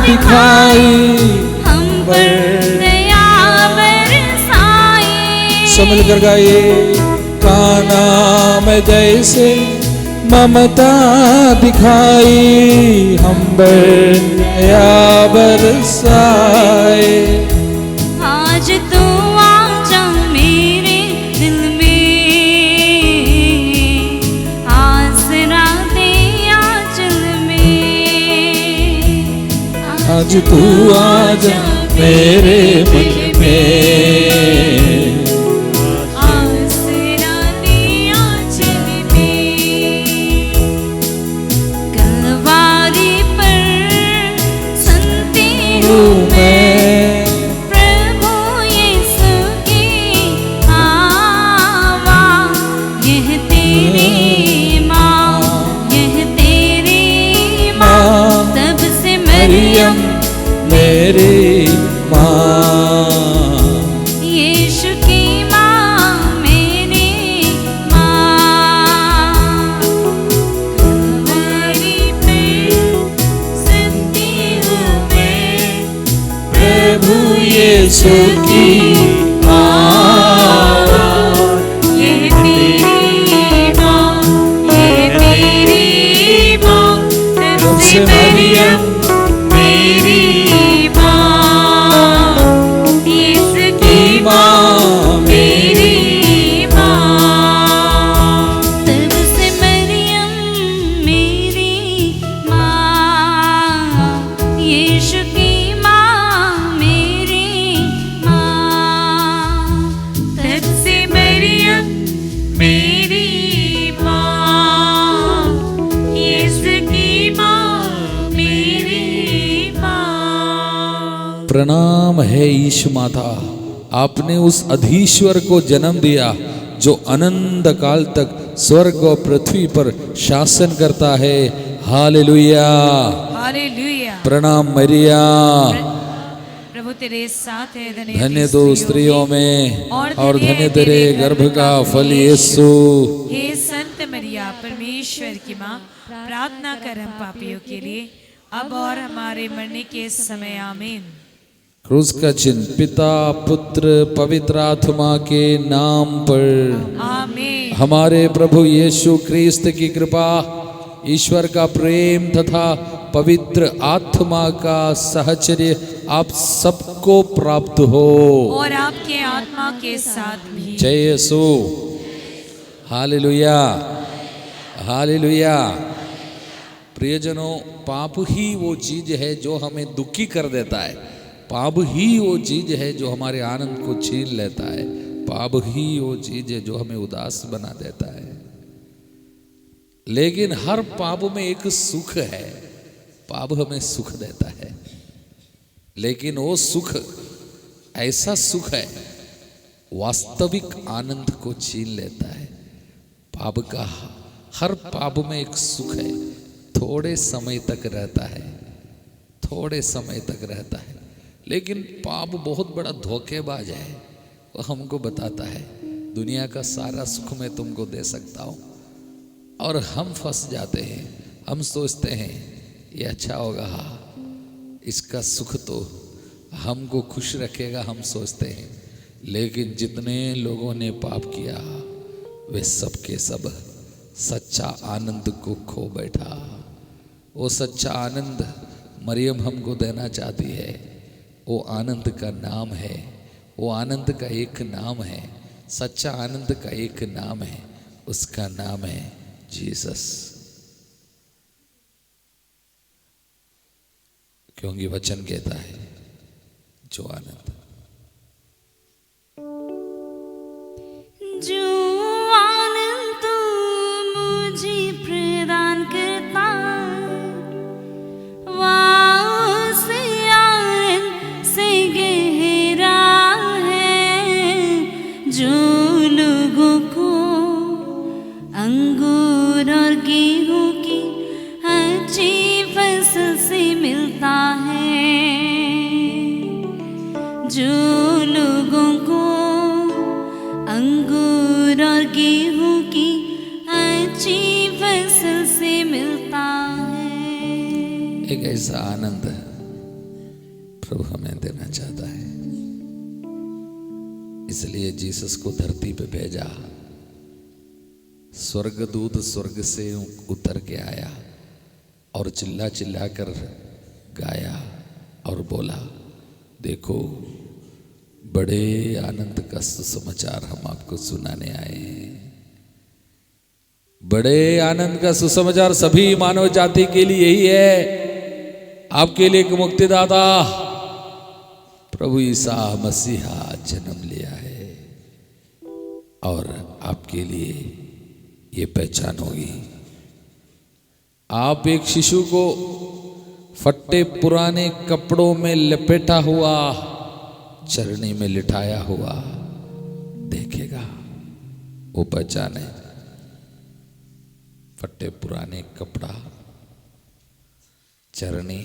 दिखाई, हम पर दया बरसाए। सब मिलकर गाइए। काना में जैसे ममता दिखाई, हम पर दया बरसाए। आज तू आजा मेरे दिल में, आसरा दे आंचल में। आज तू आजा मेरे मन में, आसरा दे आंचल में। कलवारी पर सुनती हूँ मैं प्रभु यीशु की आवाज़। यह तेरी माँ, यह तेरी माँ, तब से मरियम मेरी माँ। यीशु की माँ मेरी माँ। कलवारी पे सुनती हूँ मैं प्रभु यीशु की आवाज़। यह तेरी माँ, यह तेरी माँ, तब से मरियम मेरी माँ। यीशु की माँ मेरी माँ, तब से मरियम मेरी माँ। यीशु की माँ मेरी माँ, तब से मरियम मेरी माँ। यीशु की माँ मेरी माँ। प्रणाम है ईश माता, आपने उस अधीश्वर को जन्म दिया जो अनंत काल तक स्वर्ग और पृथ्वी पर शासन करता है। Hallelujah, hallelujah. प्रणाम मरिया। प्रभु तेरे साथ है, धन्य तो स्त्रियों में और धन्य तेरे गर्भ का फल यीशु। हे संत मरिया परमेश्वर की माँ, प्रार्थना कर हम पापियों के लिए, अब और हमारे मरने के समय। आमीन। क्रूस का चिन्ह पिता पुत्र पवित्र आत्मा के नाम पर। आमीन। हमारे प्रभु यीशु क्रिस्त की कृपा, ईश्वर का प्रेम तथा पवित्र आत्मा का सहचर्य आप सबको प्राप्त हो और आपके आत्मा के साथ भी। जय यीशु। Hallelujah, hallelujah. प्रियजनों, पाप ही वो चीज है जो हमें दुखी कर देता है। पाप ही वो चीज है जो हमारे आनंद को छीन लेता है। पाप ही वो चीज है जो हमें उदास बना देता है। लेकिन हर पाप में एक सुख है। पाप हमें सुख देता है, लेकिन वो सुख ऐसा सुख है वास्तविक आनंद को छीन लेता है। पाप का हर पाप में एक सुख है, थोड़े समय तक रहता है, थोड़े समय तक रहता है। लेकिन पाप बहुत बड़ा धोखेबाज है। वो हमको बताता है दुनिया का सारा सुख मैं तुमको दे सकता हूँ, और हम फंस जाते हैं। हम सोचते हैं ये अच्छा होगा, इसका सुख तो हमको खुश रखेगा, हम सोचते हैं। लेकिन जितने लोगों ने पाप किया वे सब के सब सच्चा आनंद को खो बैठा। वो सच्चा आनंद मरियम हमको देना चाहती है। वो आनंद का नाम है, वो आनंद का एक नाम है, सच्चा आनंद का एक नाम है, उसका नाम है जीसस। क्योंकि वचन कहता है जो आनंद, जो आनंद तू मुझे प्रदान करता, वासे आनंद से गहरा है। जो लोगों को अंगूर और गेहूं की अच्छी फसल से मिलता है, जो लोगों को अंगूर और गेहूं की अच्छी फसल से मिलता है। एक ऐसा आनंद प्रभु हमें देना चाहता है। इसलिए जीसस को धरती पे भेजा। स्वर्गदूत स्वर्ग से उतर के आया और चिल्ला चिल्ला कर गाया और बोला, देखो बड़े आनंद का सुसमाचार हम आपको सुनाने आए हैं। बड़े आनंद का सुसमाचार सभी मानव जाति के लिए यही है। आपके लिए एक मुक्तिदाता प्रभु ईसा मसीहा जन्म लिया है और आपके लिए ये पहचान होगी। आप एक शिशु को फटे पुराने कपड़ों में लपेटा हुआ, चरनी में लिटाया हुआ देखेगा। वो पहचाने, फटे पुराने कपड़ा, चरनी,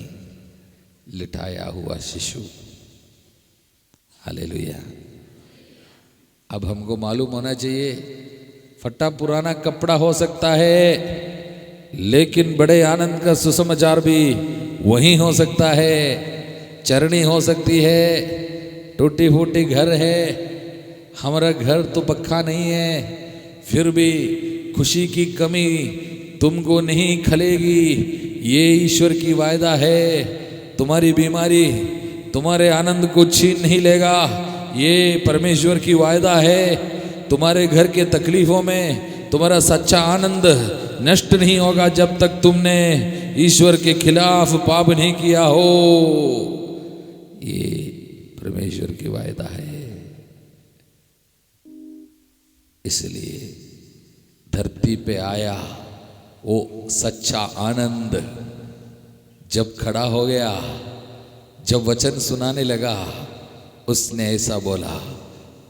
लिटाया हुआ शिशु। हालेलुया। अब हमको मालूम होना चाहिए, फटा पुराना कपड़ा हो सकता है, लेकिन बड़े आनंद का सुसमाचार भी वही हो सकता है। चरनी हो सकती है, टूटी फूटी घर है, हमारा घर तो पक्का नहीं है, फिर भी खुशी की कमी तुमको नहीं खलेगी। ये ईश्वर की वायदा है। तुम्हारी बीमारी तुम्हारे आनंद को छीन नहीं लेगा। ये परमेश्वर की वायदा है। तुम्हारे घर के तकलीफों में तुम्हारा सच्चा आनंद नष्ट नहीं होगा जब तक तुमने ईश्वर के खिलाफ पाप नहीं किया हो। ये परमेश्वर की वायदा है। इसलिए धरती पे आया वो सच्चा आनंद जब खड़ा हो गया, जब वचन सुनाने लगा, उसने ऐसा बोला,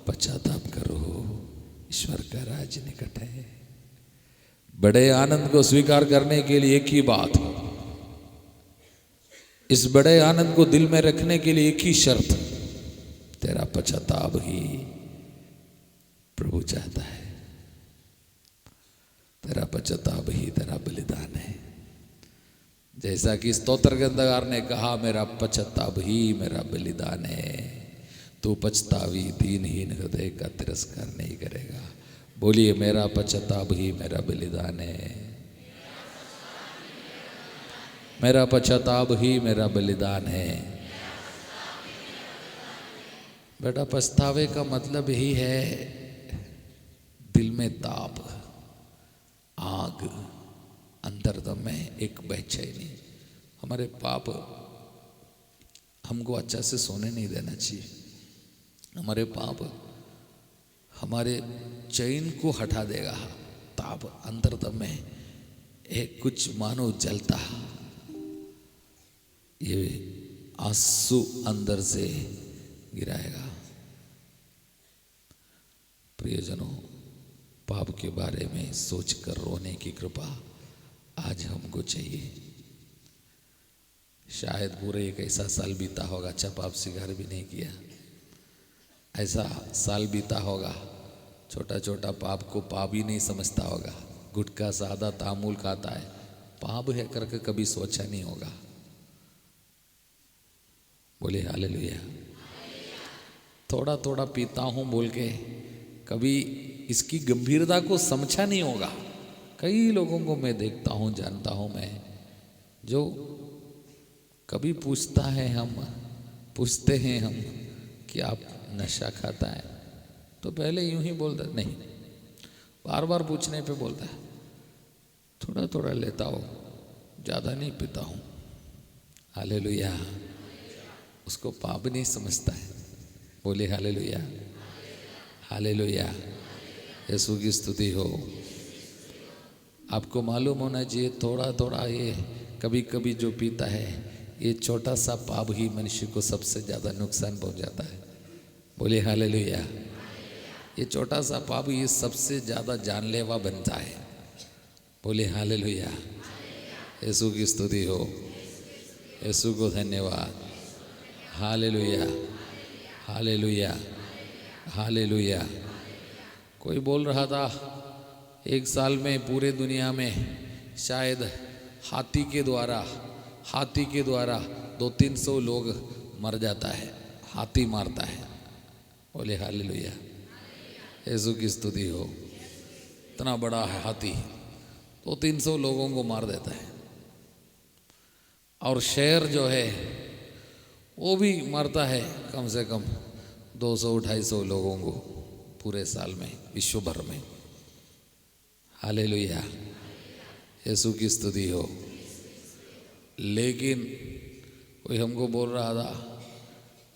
पश्चाताप करो, ईश्वर का राज निकट है। बड़े आनंद को स्वीकार करने के लिए एक ही बात, इस बड़े आनंद को दिल में रखने के लिए एक ही शर्त, तेरा पश्चाताप ही प्रभु चाहता है। तेरा पश्चाताप ही तेरा बलिदान है। जैसा कि स्तोत्र ग्रंथकार ने कहा, मेरा पश्चाताप ही मेरा बलिदान है। तू पछतावी दीनहीन हृदय का तिरस्कार नहीं करेगा। बोलिए, मेरा पश्चाताप ही मेरा बलिदान है। मेरा पश्चाताप ही मेरा बलिदान है। बेटा, पछतावे का मतलब यही है, दिल में ताप, आग, अंतर्दम में एक बेचैनी। हमारे पाप हमको अच्छा से सोने नहीं देना चाहिए। हमारे पाप हमारे चैन को हटा देगा। ताप अंतर्दम में एक कुछ मानो जलता, ये आंसू अंदर से गिराएगा। प्रियजनों, पाप के बारे में सोचकर रोने की कृपा आज हमको चाहिए। शायद पूरे एक ऐसा साल बीता होगा, अच्छा पाप स्वीकार भी नहीं किया, ऐसा साल बीता होगा, छोटा छोटा पाप को पाप ही नहीं समझता होगा। गुटखा सादा तामूल खाता है, पाप है करके कभी सोचा नहीं होगा। बोले हालेलुया। थोड़ा थोड़ा पीता हूँ बोल के कभी इसकी गंभीरता को समझा नहीं होगा। कई लोगों को मैं देखता हूँ, जानता हूँ मैं, जो कभी पूछते हैं हम कि आप नशा खाता है, तो पहले यूं ही बोलता नहीं, बार बार पूछने पे बोलता है थोड़ा थोड़ा लेता हो, ज़्यादा नहीं पीता हूँ। हालेलुया। उसको पाप नहीं समझता है। बोले हालेलुया, हालेलुया। यीशु की स्तुति हो। आपको मालूम होना चाहिए, थोड़ा थोड़ा ये कभी कभी जो पीता है, ये छोटा सा पाप ही मनुष्य को सबसे ज़्यादा नुकसान पहुंचाता है। बोले हालेलुया। ये छोटा सा पाप ये सबसे ज़्यादा जानलेवा बनता है। बोले हालेलुया। यीशु की स्तुति हो। यीशु को धन्यवाद। Hallelujah, hallelujah, hallelujah. कोई बोल रहा था, एक साल में पूरे दुनिया में शायद हाथी के द्वारा 200-300 लोग मर जाता है, हाथी मारता है। बोले हालेलुया, यीशु की स्तुति हो। इतना बड़ा है हाथी, तो 300 लोगों को मार देता है। और शेर जो है वो भी मारता है कम से कम 200-250 लोगों को पूरे साल में, विश्व भर में। हालेलुया, यीशु की स्तुति हो। लेकिन कोई हमको बोल रहा था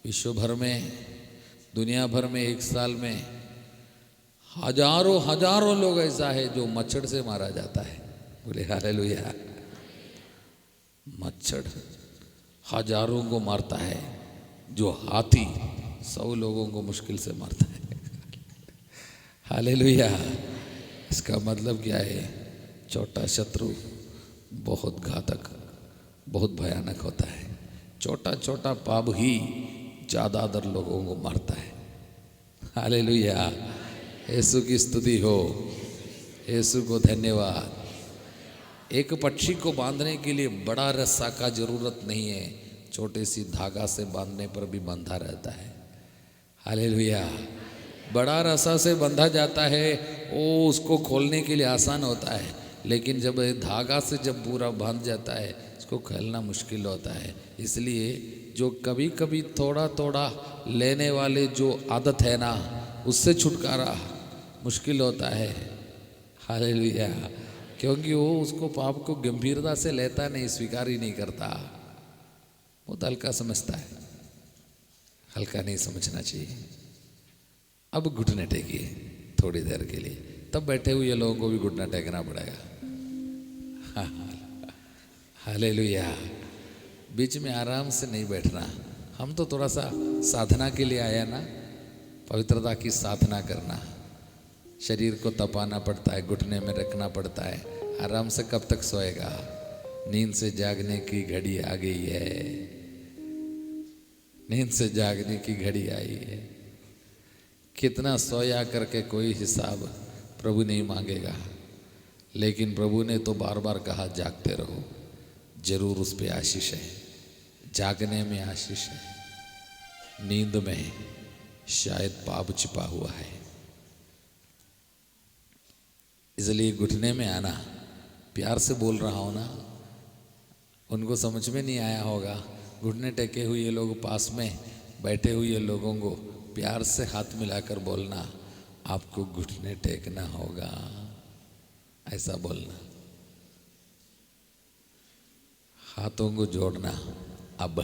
विश्व भर में, दुनिया भर में एक साल में हजारों लोग ऐसा है जो मच्छर से मारा जाता है। बोले हालेलुया, मच्छर हजारों को मारता है, जो हाथी 100 लोगों को मुश्किल से मारता है। हालेलुया। इसका मतलब क्या है? छोटा शत्रु बहुत घातक, बहुत भयानक होता है। छोटा छोटा पाप ही ज़्यादातर लोगों को मारता है। हालेलुया, यीशु की स्तुति हो, यीशु को धन्यवाद। एक पक्षी को बांधने के लिए बड़ा रस्सा का जरूरत नहीं है, छोटे सी धागा से बांधने पर भी बंधा रहता है। हालेलुया। बड़ा रस्सा से बंधा जाता है, वो उसको खोलने के लिए आसान होता है, लेकिन जब धागा से जब पूरा बांध जाता है उसको खोलना मुश्किल होता है। इसलिए जो कभी कभी थोड़ा थोड़ा लेने वाले जो आदत है ना, उससे छुटकारा मुश्किल होता है। हालेलुया। क्योंकि वो उसको पाप को गंभीरता से लेता नहीं, स्वीकार ही नहीं करता, बहुत हल्का समझता है। हल्का नहीं समझना चाहिए। अब घुटने टेकिए थोड़ी देर के लिए, तब बैठे हुए लोगों को भी घुटना टेकना पड़ेगा। हालेलुया। बीच में आराम से नहीं बैठना। हम तो थोड़ा सा साधना के लिए आया ना, पवित्रता की साधना करना। शरीर को तपाना पड़ता है, घुटने में रखना पड़ता है। आराम से कब तक सोएगा? नींद से जागने की घड़ी आ गई है। नींद से जागने की घड़ी आई है। कितना सोया करके कोई हिसाब प्रभु नहीं मांगेगा, लेकिन प्रभु ने तो बार बार कहा जागते रहो। जरूर उस पे आशीष है, जागने में आशीष है। नींद में शायद पाप छिपा हुआ है। इसलिए घुटने में आना, प्यार से बोल रहा हूँ ना, उनको समझ में नहीं आया होगा। घुटने टेके हुए लोग पास में बैठे हुए लोगों को प्यार से हाथ मिलाकर बोलना, आपको घुटने टेकना होगा, ऐसा बोलना। हाथों को जोड़ना। अब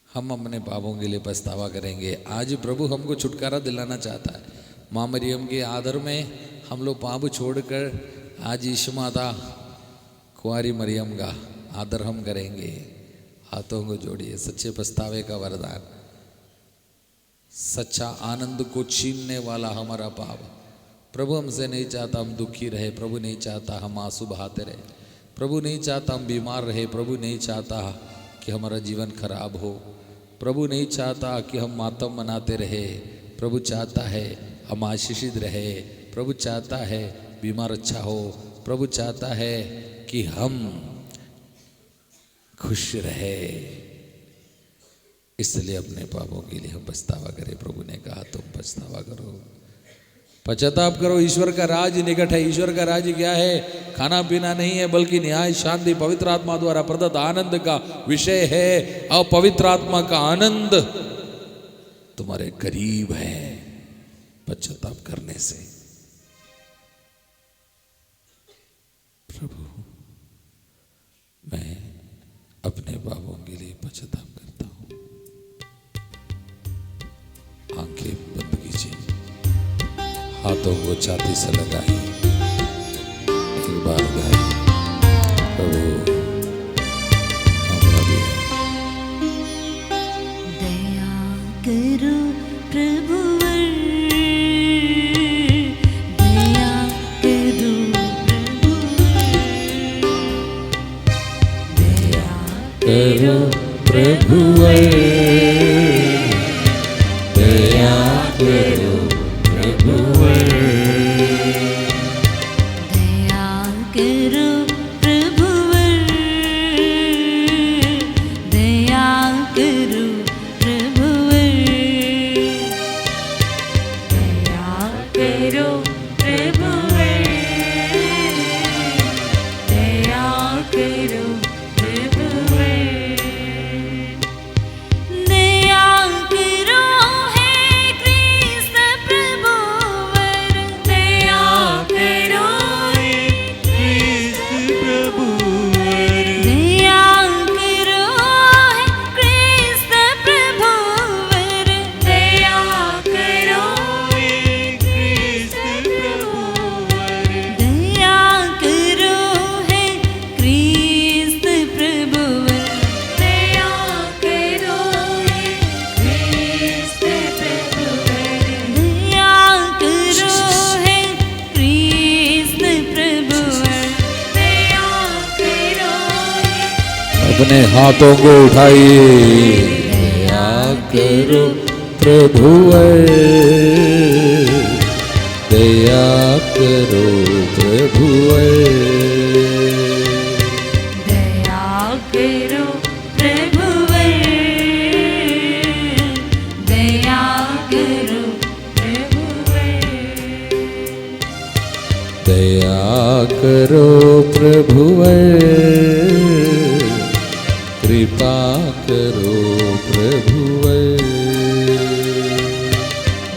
हम अपने पापों के लिए पछतावा करेंगे। आज प्रभु हमको छुटकारा दिलाना चाहता है। माँ मरियम के आदर में हम लोग पाप छोड़कर आज यीशु माता कुंवारी मरियम का आदर हम करेंगे। हाथों को जोड़िए। सच्चे पछतावे का वरदान, सच्चा आनंद को छीनने वाला हमारा पाप प्रभु हमसे नहीं चाहता हम दुखी रहे। प्रभु नहीं चाहता हम आंसू बहाते रहे। प्रभु नहीं चाहता हम बीमार रहे। प्रभु नहीं चाहता कि हमारा जीवन खराब हो। प्रभु नहीं चाहता कि हम मातम मनाते रहे। प्रभु चाहता है हम आशीषित रहे। प्रभु चाहता है बीमार अच्छा हो। प्रभु चाहता है कि हम खुश रहे। इसलिए अपने पापों के लिए हम पछतावा करें। प्रभु ने कहा तुम पछतावा करो, पश्चाताप करो, ईश्वर का राज निकट है। ईश्वर का राज क्या है? खाना पीना नहीं है, बल्कि न्याय, शांति, पवित्र आत्मा द्वारा प्रदत्त आनंद का विषय है। और पवित्र आत्मा का आनंद तुम्हारे करीब है पश्चाताप करने से। प्रभु मैं अपने पापों के लिए पश्चाताप करता हूं। आंखें बंद कीजिए, हाथों को छाती से लगाइए, एक बार गाइए, प्रभु हमारा भी दया करो प्रभुवर, दया करो प्रभुवर, दया करो प्रभुवर, दया करो प्रभुवर, दया करो प्रभुवर, दया करो करो प्रभुवर दया करो हे कृष्ण प्रभुवर दया करो हे कृष्ण प्रभुवर दया करो हे कृष्ण प्रभुवर दया करो हे कृष्ण प्रभुवर दया करो हे कृष्ण प्रभुवर दया करो हे कृष्ण प्रभुवर दया करो हे कृष्ण प्रभुवर दया करो अपने हाथों को उठाइए, दया करो प्रभुवर, दया करो प्रभुवर, दया करो प्रभुवर दया करो प्रभुवर दया करो प्रभुवर, कृपा करो प्रभुवर,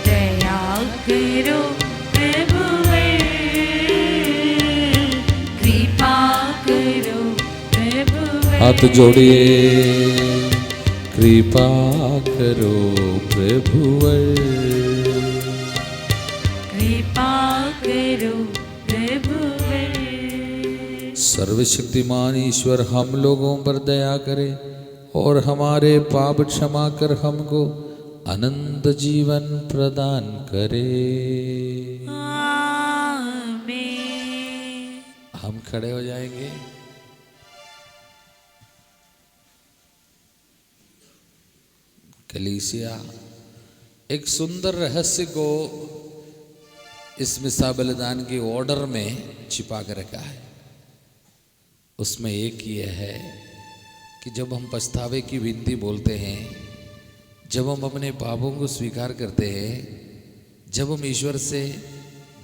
दया करो प्रभुवर कृपा करो प्रभुवर हाथ जोड़िए, कृपा करो प्रभुवर, कृपा करो प्रभुवर सर्वशक्तिमान ईश्वर हम लोगों पर दया करे और हमारे पाप क्षमा कर हमको अनंत जीवन प्रदान करे। आमीन हम खड़े हो जाएंगे। कलीसिया एक सुंदर रहस्य को इस मिसा बलिदान के ऑर्डर में छिपा कर रखा है। उसमें एक यह है कि जब हम पछतावे की विनती बोलते हैं, जब हम अपने पापों को स्वीकार करते हैं, जब हम ईश्वर से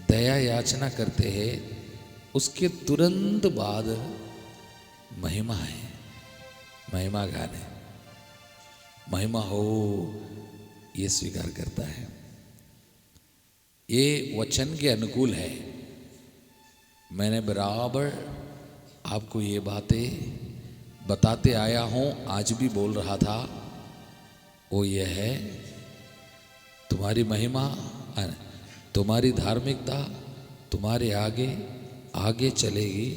दया याचना करते हैं, उसके तुरंत बाद महिमा है, महिमा गाने, महिमा हो ये स्वीकार करता है। ये वचन के अनुकूल है। मैंने बराबर आपको ये बातें बताते आया हूँ, आज भी बोल रहा था। वो ये है, तुम्हारी महिमा, तुम्हारी धार्मिकता तुम्हारे आगे आगे चलेगी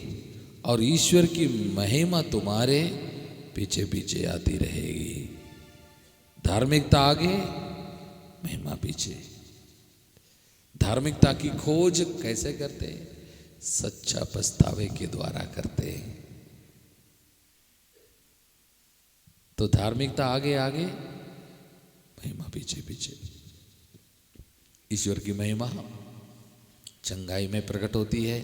और ईश्वर की महिमा तुम्हारे पीछे पीछे आती रहेगी। धार्मिकता आगे, महिमा पीछे। धार्मिकता की खोज कैसे करते? सच्चा पछतावे के द्वारा करते। तो धार्मिकता आगे आगे, महिमा पीछे पीछे। ईश्वर की महिमा चंगाई में प्रकट होती है।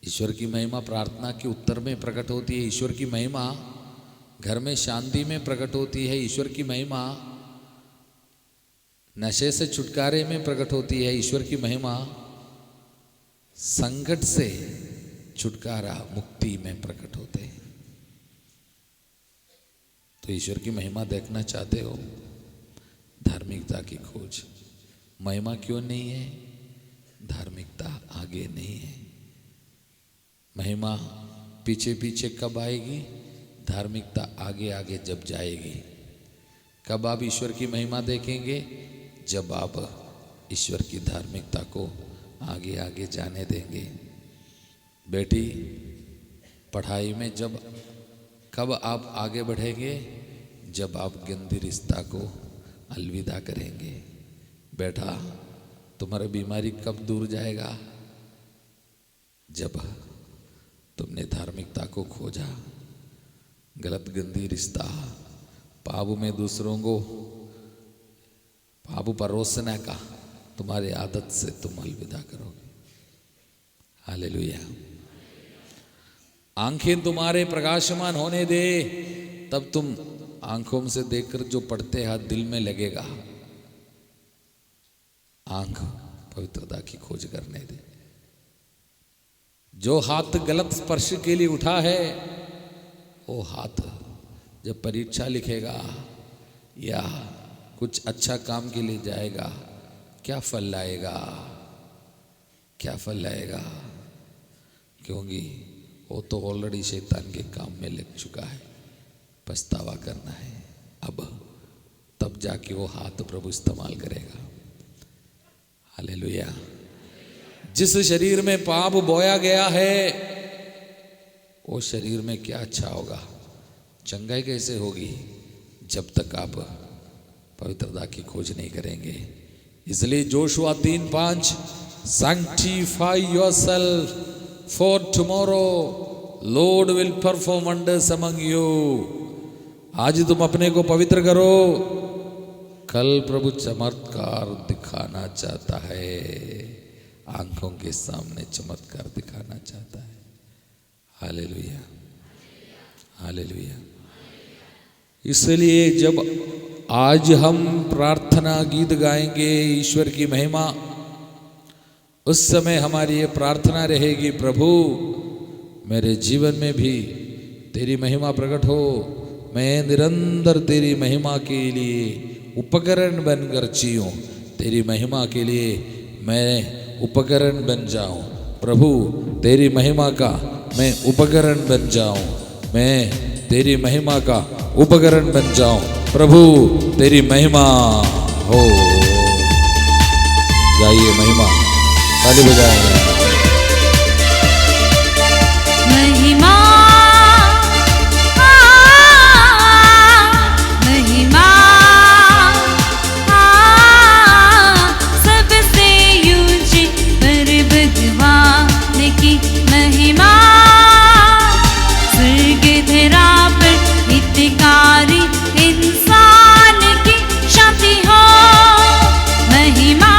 ईश्वर की महिमा प्रार्थना के उत्तर में प्रकट होती है। ईश्वर की महिमा घर में शांति में प्रकट होती है। ईश्वर की महिमा नशे से छुटकारे में प्रकट होती है। ईश्वर की महिमा संकट से छुटकारा मुक्ति में प्रकट होते हैं। तो ईश्वर की महिमा देखना चाहते हो? धार्मिकता की खोज। महिमा क्यों नहीं है? धार्मिकता आगे नहीं है। महिमा पीछे पीछे कब आएगी? धार्मिकता आगे आगे जब जाएगी। कब आप ईश्वर की महिमा देखेंगे? जब आप ईश्वर की धार्मिकता को आगे आगे जाने देंगे। बेटी, पढ़ाई में जब कब आप आगे बढ़ेंगे? जब आप गंदी रिश्ता को अलविदा करेंगे। बेटा, तुम्हारी बीमारी कब दूर जाएगा? जब तुमने धार्मिकता को खोजा। गलत गंदी रिश्ता, पाप में दूसरों को पाप परोसने का तुम्हारी आदत से तुम अलविदा करोगे। हालेलुया। आंखें तुम्हारे प्रकाशमान होने दे, तब तुम आंखों से देखकर जो पढ़ते हैं दिल में लगेगा। आंख पवित्रता की खोज करने दे। जो हाथ गलत स्पर्श के लिए उठा है, वो हाथ जब परीक्षा लिखेगा या कुछ अच्छा काम के लिए जाएगा, क्या फल लाएगा, क्या फल लाएगा? क्योंकि वो तो ऑलरेडी शैतान के काम में लग चुका है। पछतावा करना है अब, तब जाके वो हाथ प्रभु इस्तेमाल करेगा। हालेलुया। जिस शरीर में पाप बोया गया है, वो शरीर में क्या अच्छा होगा? चंगाई कैसे होगी जब तक आप पवित्रता की खोज नहीं करेंगे? इसलिए Joshua 3:5, sanctify yourself for tomorrow Lord will perform wonders among you। आज तुम अपने को पवित्र करो, कल प्रभु चमत्कार दिखाना चाहता है, आंखों के सामने चमत्कार दिखाना चाहता है। Hallelujah, hallelujah. इसलिए जब आज हम प्रार्थना गीत गाएंगे ईश्वर की महिमा, उस समय हमारी ये प्रार्थना रहेगी, प्रभु मेरे जीवन में भी तेरी महिमा प्रकट हो, मैं निरंतर तेरी महिमा के लिए उपकरण बनकर जीऊं, तेरी महिमा के लिए मैं उपकरण बन जाऊं। प्रभु तेरी महिमा का मैं उपकरण बन जाऊं, मैं तेरी महिमा का उपकरण बन जाऊं। प्रभु तेरी महिमा हो। गाइए महिमा, ताली बजाएं। महिमा महिमा सबसे ऊंची पर भगवान की महिमा, स्वर्ग धरा पर हितकारी इंसान की शांति हो। महिमा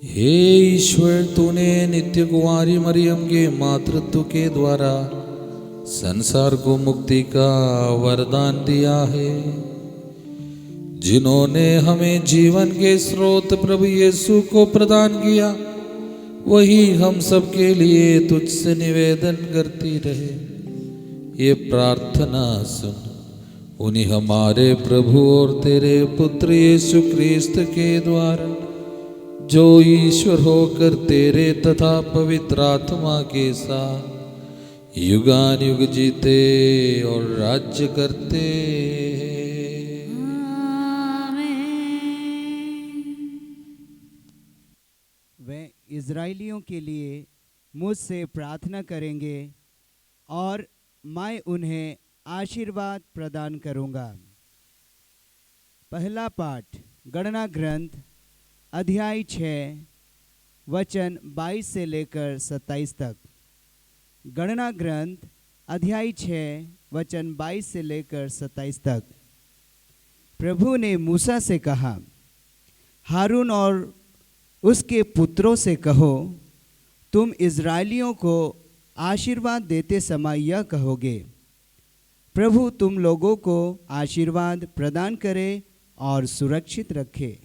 हे ईश्वर, तूने नित्य कुंवारी मरियम के मातृत्व के द्वारा संसार को मुक्ति का वरदान दिया है। जिन्होंने हमें जीवन के स्रोत प्रभु यीशु को प्रदान किया, वही हम सब के लिए तुझसे निवेदन करती रहे। ये प्रार्थना सुन, उन्हीं हमारे प्रभु और तेरे पुत्र यीशु क्रिस्त के द्वारा, जो ईश्वर होकर तेरे तथा पवित्र आत्मा के साथ युगान युग जीते और राज्य करते हैं। वे इज़राइलियों के लिए मुझसे प्रार्थना करेंगे और मैं उन्हें आशीर्वाद प्रदान करूंगा। पहला पाठ गणना ग्रंथ अध्याय 6 वचन 22 से लेकर 27 तक। गणना ग्रंथ अध्याय 6 वचन 22 से लेकर 27 तक। प्रभु ने मूसा से कहा, हारून और उसके पुत्रों से कहो, तुम इज़राइलियों को आशीर्वाद देते समय यह कहोगे, प्रभु तुम लोगों को आशीर्वाद प्रदान करे और सुरक्षित रखे।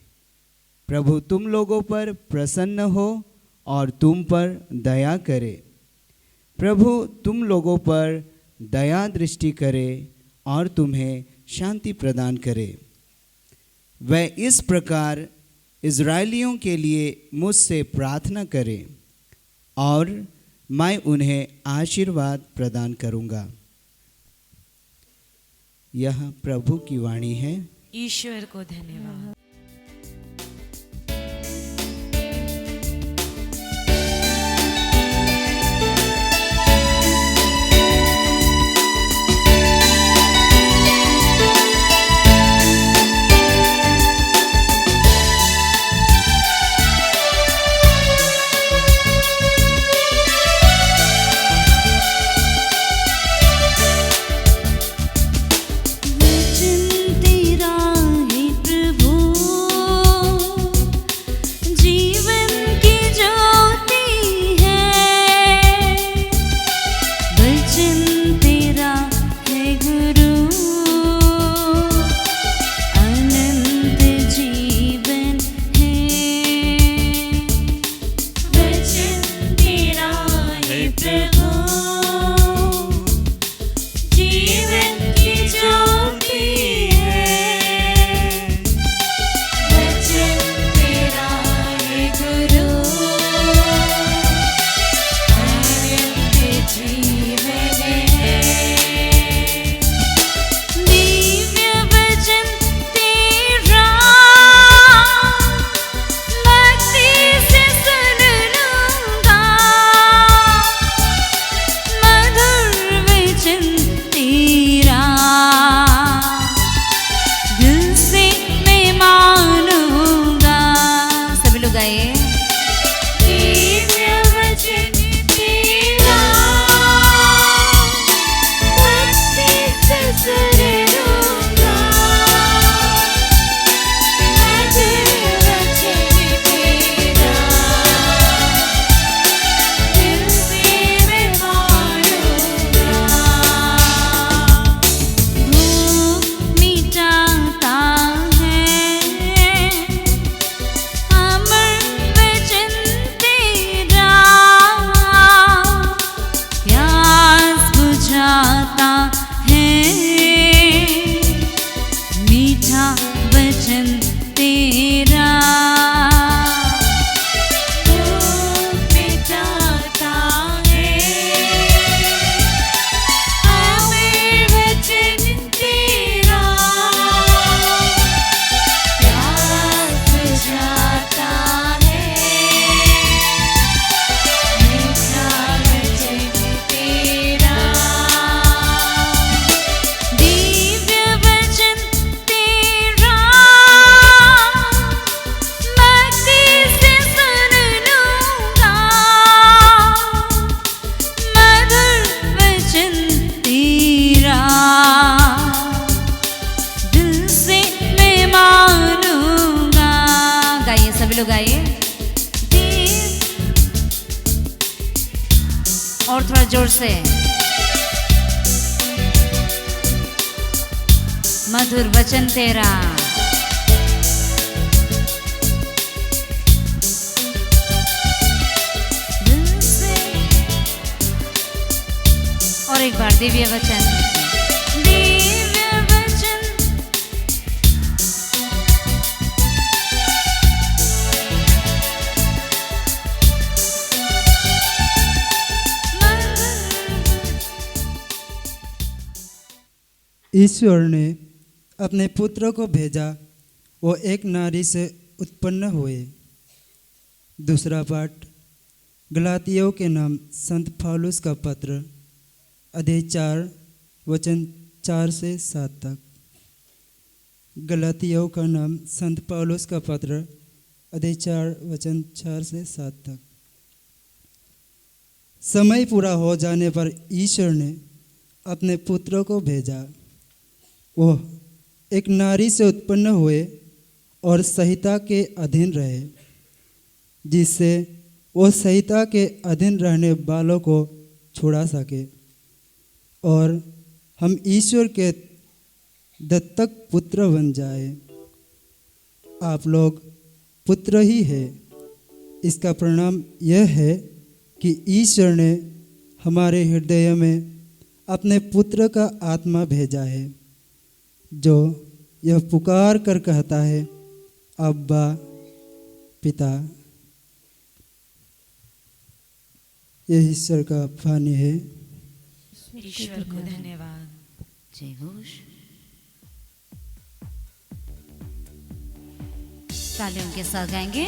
प्रभु तुम लोगों पर प्रसन्न हो और तुम पर दया करे। प्रभु तुम लोगों पर दया दृष्टि करे और तुम्हें शांति प्रदान करे। वह इस प्रकार इज़राइलियों के लिए मुझसे प्रार्थना करे और मैं उन्हें आशीर्वाद प्रदान करूंगा। यह प्रभु की वाणी है। ईश्वर को धन्यवाद। लोग आइए। थोड़ा जोर से। मधुर वचन तेरा। और एक बार दिव्य वचन। दिव्य वचन। ईश्वर ने अपने पुत्र को भेजा, वो एक नारी से उत्पन्न हुए। दूसरा पाठ गलातियों के नाम संत पौलुस का पत्र, अध्याय 4 वचन 4 से 7 तक। गलातियों का नाम संत पौलुस का पत्र, अध्याय 4 वचन 4 से 7 तक। समय पूरा हो जाने पर ईश्वर ने अपने पुत्र को भेजा। वो एक नारी से उत्पन्न हुए और संहिता के अधीन रहे, जिससे वो संहिता के अधीन रहने वालों को छुड़ा सके और हम ईश्वर के दत्तक पुत्र बन जाए। आप लोग पुत्र ही है। इसका परिणाम यह है कि ईश्वर ने हमारे हृदय में अपने पुत्र का आत्मा भेजा है, जो यह पुकार कर कहता है, अब्बा पिता। यह ईश्वर का वाणी है। ईश्वर को धन्यवाद। जय घोष। तालियों के साथ गाएंगे।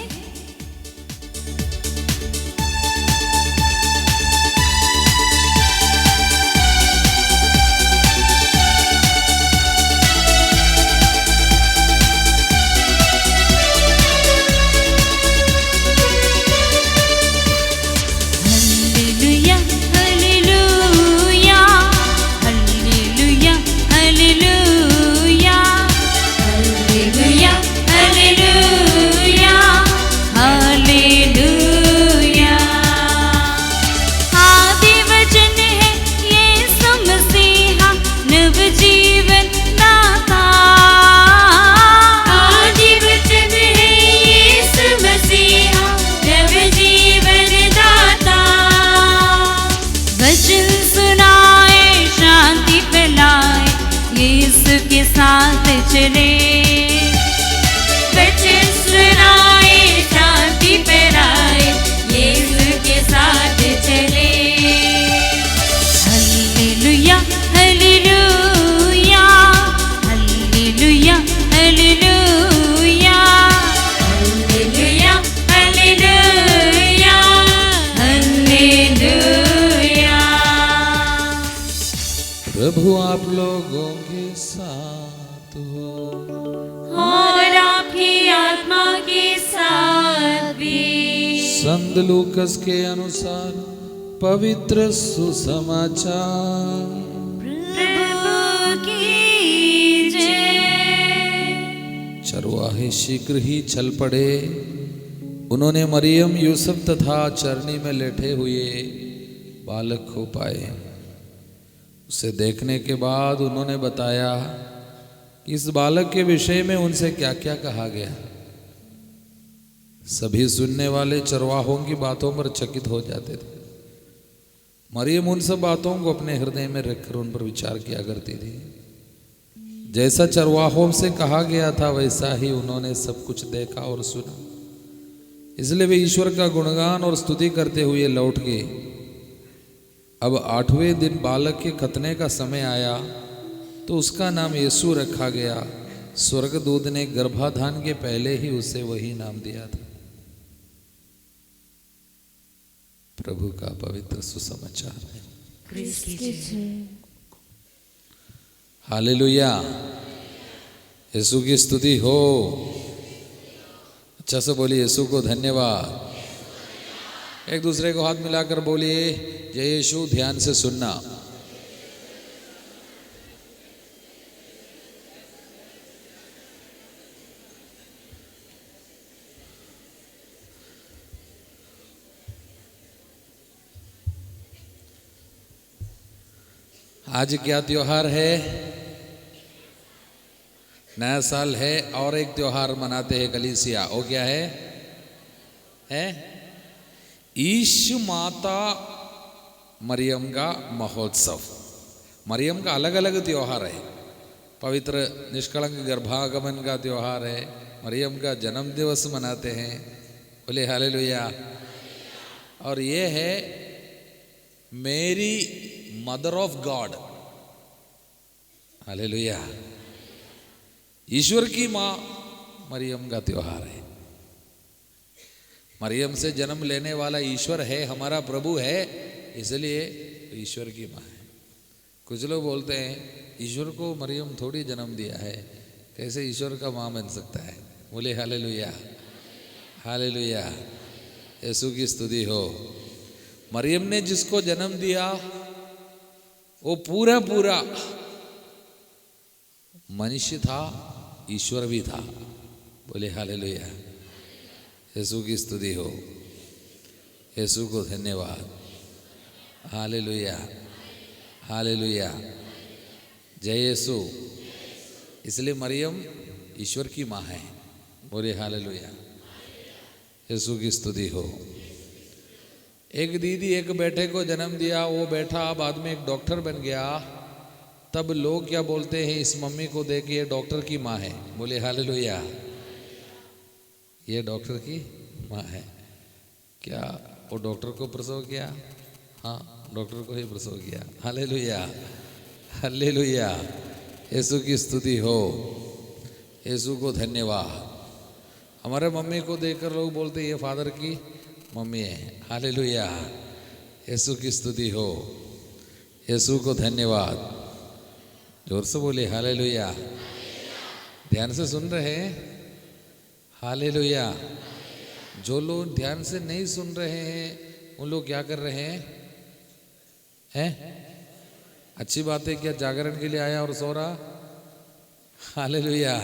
के साथ चले, वचन सुनाए, शांति फैलाए, यीशु के साथ चले। Hallelujah hallelujah hallelujah hallelujah hallelujah hallelujah hallelujah. प्रभु आप लोगों के साथ हो और आपकी आत्मा के साथ भी। संत लूकस के अनुसार पवित्र सुसमाचार। प्रभु की जय। चरवाहे शीघ्र ही चल पड़े। उन्होंने मरियम, यूसुफ तथा चरनी में लेटे हुए बालक को पाए। उसे देखने के बाद उन्होंने बताया कि इस बालक के विषय में उनसे क्या क्या कहा गया। सभी सुनने वाले चरवाहों की बातों पर चकित हो जाते थे। मरियम उन सब बातों को अपने हृदय में रखकर उन पर विचार किया करती थी। जैसा चरवाहों से कहा गया था वैसा ही उन्होंने सब कुछ देखा और सुना। इसलिए वे ईश्वर का गुणगान और स्तुति करते हुए लौट गए। अब 8वें दिन बालक के खतने का समय आया तो उसका नाम यीशु रखा गया। स्वर्गदूत ने गर्भाधान के पहले ही उसे वही नाम दिया था। प्रभु का पवित्र सुसमाचार है। हालेलुया। यीशु की स्तुति हो। अच्छा से बोलिए, यीशु को धन्यवाद। एक दूसरे को हाथ मिलाकर बोलिए, जय यीशु। ध्यान से सुनना। आज क्या त्योहार है? नया साल है और एक त्योहार मनाते हैं कलीसिया। वो क्या है? ईशु माता मरियम का महोत्सव। मरियम का अलग अलग त्योहार है। पवित्र निष्कलंक गर्भागमन का त्योहार है, मरियम का जन्म दिवस मनाते हैं, बोले हालेलुया। और ये है मेरी मदर ऑफ गॉड, हालेलुया। ईश्वर की माँ मरियम का त्योहार है। मरियम से जन्म लेने वाला ईश्वर है, हमारा प्रभु है, इसलिए ईश्वर की माँ है। कुछ लोग बोलते हैं ईश्वर को मरियम थोड़ी जन्म दिया है, कैसे ईश्वर का माँ बन सकता है? बोले हालेलुया, हालेलुया, यीशु की स्तुति हो। मरियम ने जिसको जन्म दिया वो पूरा पूरा मनुष्य था, ईश्वर भी था। बोले हालेलुया, यीशु की स्तुति हो, यीशु को धन्यवाद, हालेलुया, हालेलुया, जय यीशु। इसलिए मरियम ईश्वर की माँ है। बोले हालेलुया, यीशु की स्तुति हो। एक दीदी एक बेटे को जन्म दिया, वो बेटा बाद में एक डॉक्टर बन गया। तब लोग क्या बोलते हैं, इस मम्मी को देख ये डॉक्टर की माँ है। बोले हालेलुया, ये डॉक्टर की माँ है। क्या वो डॉक्टर को प्रसव किया? हाँ, डॉक्टर को ही प्रसव किया। हालेलुया, हालेलुया, यीशु की स्तुति हो, यीशु को धन्यवाद। हमारे मम्मी को देखकर लोग बोलते ये फादर की मम्मी है। हालेलुया, यीशु की स्तुति हो, यीशु को धन्यवाद। जोर से बोले हालेलुया। ध्यान से सुन रहे हैं? हालेलुया। जो लोग ध्यान से नहीं सुन रहे हैं उन लोग क्या कर रहे हैं? अच्छी बात है, क्या जागरण के लिए आया और सो रहा? हालेलुया।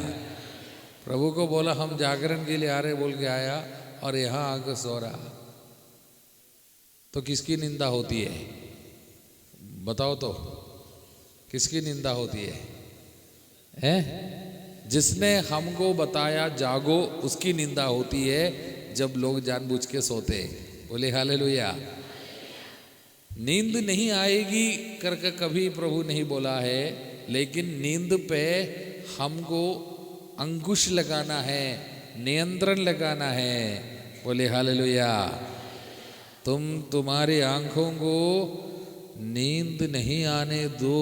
प्रभु को बोला हम जागरण के लिए आ रहे बोल के आया और यहाँ आकर सो रहा, तो किसकी निंदा होती है? बताओ तो, किसकी निंदा होती है? जिसने हमको बताया जागो उसकी निंदा होती है जब लोग जानबूझ के सोते। बोले हालेलुया। नींद नहीं आएगी करके कभी प्रभु नहीं बोला है, लेकिन नींद पे हमको अंकुश लगाना है, नियंत्रण लगाना है। बोले हालेलुया। तुम्हारी आंखों को नींद नहीं आने दो,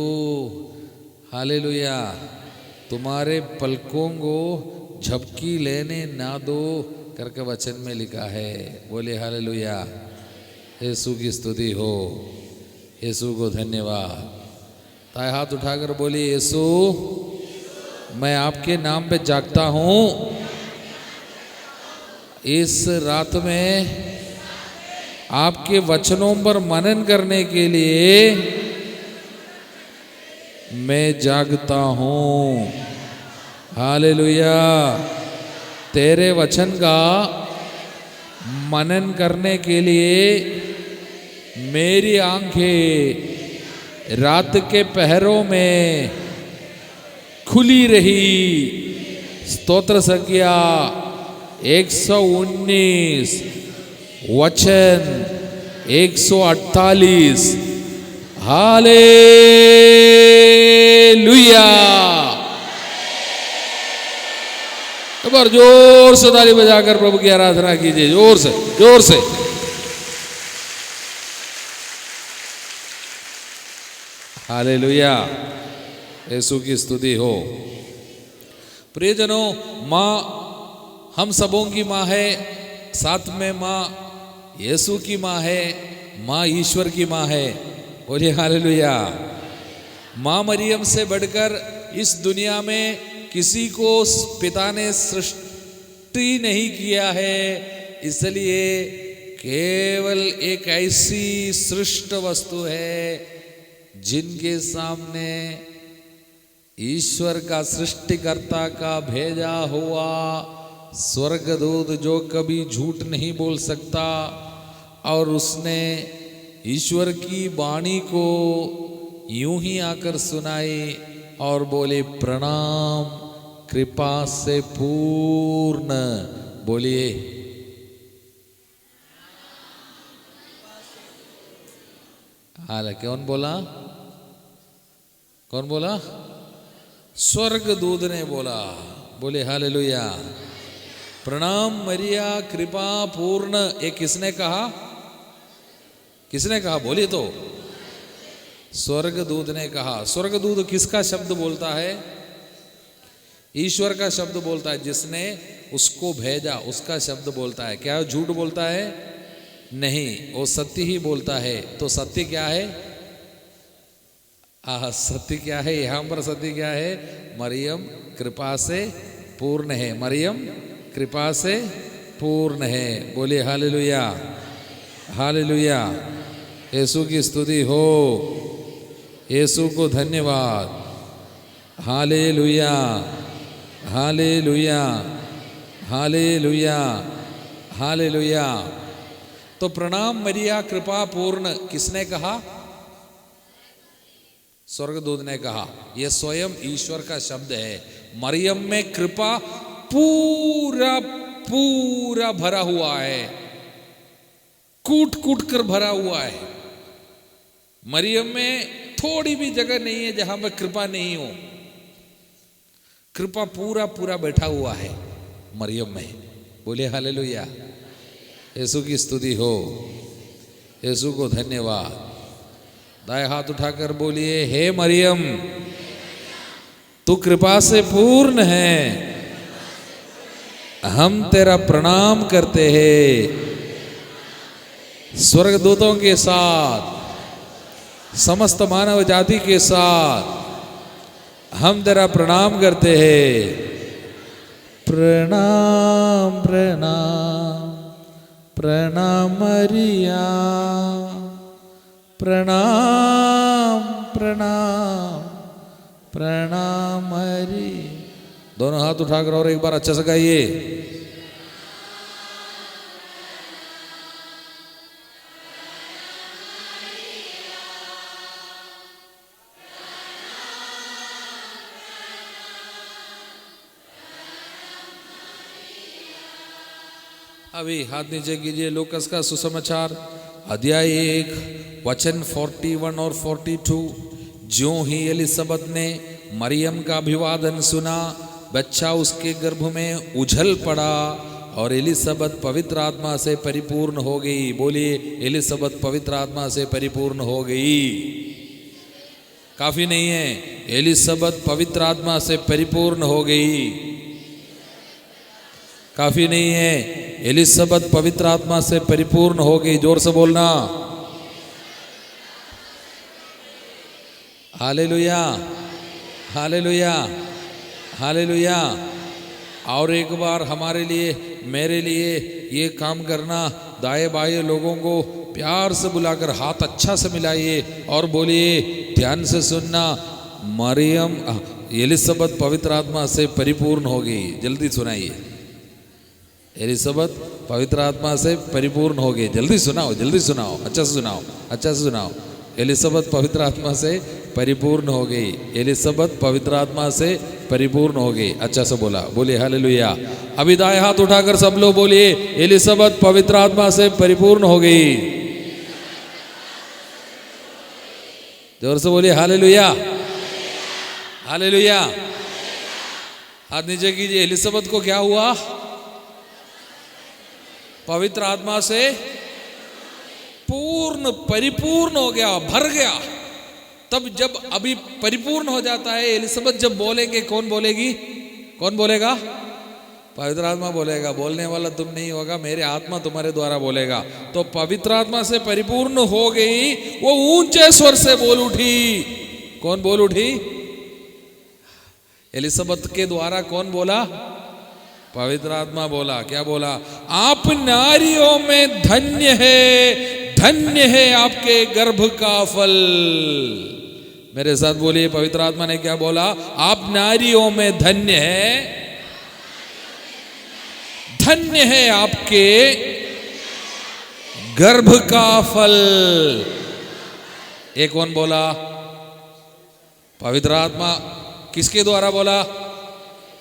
हालेलुया। तुम्हारे पलकों को झपकी लेने ना दो करके वचन में लिखा है। बोले हालेलुया, यीशु की स्तुति हो, यीशु को धन्यवाद। ताए हाथ उठाकर बोलिए यीशु, मैं आपके नाम पे जागता हूँ। इस रात में आपके वचनों पर मनन करने के लिए मैं जागता हूँ। हालेलुया। तेरे वचन का मनन करने के लिए मेरी आंखें रात के पहरों में खुली रही। स्तोत्र संख्या 119 वचन 148। हालेलुया। एक बार जोर से ताली बजाकर प्रभु की आराधना कीजिए, जोर से, जोर से। हालेलुया, यीशु की स्तुति हो। प्रियजनों, माँ हम सबों की माँ है, साथ में माँ यीशु की माँ है, माँ ईश्वर की माँ है। बोलिए हालेलुया। माँ मरियम से बढ़कर इस दुनिया में किसी को पिता ने सृष्टि नहीं किया है, इसलिए केवल एक ऐसी सृष्ट वस्तु है जिनके सामने ईश्वर का, सृष्टिकर्ता का भेजा हुआ स्वर्गदूत जो कभी झूठ नहीं बोल सकता, और उसने ईश्वर की वाणी को यूं ही आकर सुनाई और बोले प्रणाम कृपा से पूर्ण। बोलिए हाल कौन बोला? कौन बोला? स्वर्गदूत ने बोला। बोले हालेलुया। प्रणाम मरिया कृपा पूर्ण। ये किसने कहा? किसने कहा? बोलिए तो। स्वर्गदूत ने कहा। स्वर्गदूत किसका शब्द बोलता है? ईश्वर का शब्द बोलता है। जिसने उसको भेजा उसका शब्द बोलता है। क्या झूठ बोलता है? नहीं, वो सत्य ही बोलता है। तो सत्य क्या है? सत्य क्या है? यहां पर सत्य क्या है? मरियम कृपा से पूर्ण है। मरियम कृपा से पूर्ण है। बोलिए हालेलुया, हालेलुया। यीशु की स्तुति हो। यीशु को धन्यवाद। Hallelujah, hallelujah, hallelujah, hallelujah. तो प्रणाम मरिया कृपा पूर्ण किसने कहा? स्वर्गदूत ने कहा। यह स्वयं ईश्वर का शब्द है। मरियम में कृपा पूरा पूरा भरा हुआ है, कूट कूट कर भरा हुआ है। मरियम में थोड़ी भी जगह नहीं है जहां पर कृपा नहीं हो। कृपा पूरा पूरा बैठा हुआ है मरियम में। बोले हालेलुया। यीशु की स्तुति हो। यीशु को धन्यवाद। दाएं हाथ उठाकर बोलिए हे मरियम तू कृपा से पूर्ण है, हम तेरा प्रणाम करते हैं। स्वर्गदूतों के साथ समस्त मानव जाति के साथ हम तेरा प्रणाम करते हैं। प्रणाम प्रणाम प्रणाम मरिया, प्रणाम प्रणाम प्रणाम मरी। दोनों हाथ उठाकर और एक बार अच्छे से गाइए। अभी हाथ नीचे कीजिए। लूकास का सुसमाचार अध्याय 1 वचन 41 और 42। ज्यों ही एलिसबत ने मरियम का अभिवादन सुना, बच्चा उसके गर्भ में उछल पड़ा और एलिसबत पवित्र आत्मा से परिपूर्ण हो गई। बोलिए एलिसबत पवित्र आत्मा से परिपूर्ण हो गई। काफी नहीं है, एलिसबत पवित्र आत्मा से परिपूर्ण हो गई। काफी नहीं है, एलिसबत पवित्र आत्मा से परिपूर्ण हो गई। जोर से बोलना हालेलुया, हालेलुया, हालेलुया। और एक बार हमारे लिए मेरे लिए ये काम करना, दाएं बाएं लोगों को प्यार से बुलाकर हाथ अच्छा से मिलाइए और बोलिए ध्यान से सुनना, मरियम एलिसबत पवित्र आत्मा से परिपूर्ण हो गई। जल्दी सुनाइए, एलिसबत पवित्र आत्मा से परिपूर्ण हो गई। जल्दी सुनाओ, जल्दी सुनाओ, अच्छा से सुनाओ, अच्छा से सुनाओ। एलिसबत पवित्र आत्मा से परिपूर्ण हो गई। एलिसबत पवित्र आत्मा से परिपूर्ण हो गई। अच्छा से बोला। बोलिए हालेलुया। अभी दाएं हाथ उठाकर सब लोग बोलिए एलिसबत पवित्र आत्मा से परिपूर्ण हो गई। जोर से बोलिए हालेलुया, हालेलुया। हाथ नीचे कीजिए। एलिसबत को क्या हुआ? पवित्र आत्मा से पूर्ण परिपूर्ण हो गया, भर गया। तब जब अभी परिपूर्ण हो जाता है, एलिसबत जब बोलेंगे, कौन बोलेगी? कौन बोलेगा? पवित्र आत्मा बोलेगा। बोलने वाला तुम नहीं होगा, मेरे आत्मा तुम्हारे द्वारा बोलेगा। तो पवित्र आत्मा से परिपूर्ण हो गई, वो ऊंचे स्वर से बोल उठी। कौन बोल उठी? एलिसबत के द्वारा कौन बोला? पवित्र आत्मा बोला। क्या बोला? आप नारियों में धन्य है, धन्य है आपके गर्भ का फल। मेरे साथ बोलिए, पवित्र आत्मा ने क्या बोला? आप नारियों में धन्य है, धन्य है आपके गर्भ का फल। एक कौन बोला? पवित्र आत्मा किसके द्वारा बोला?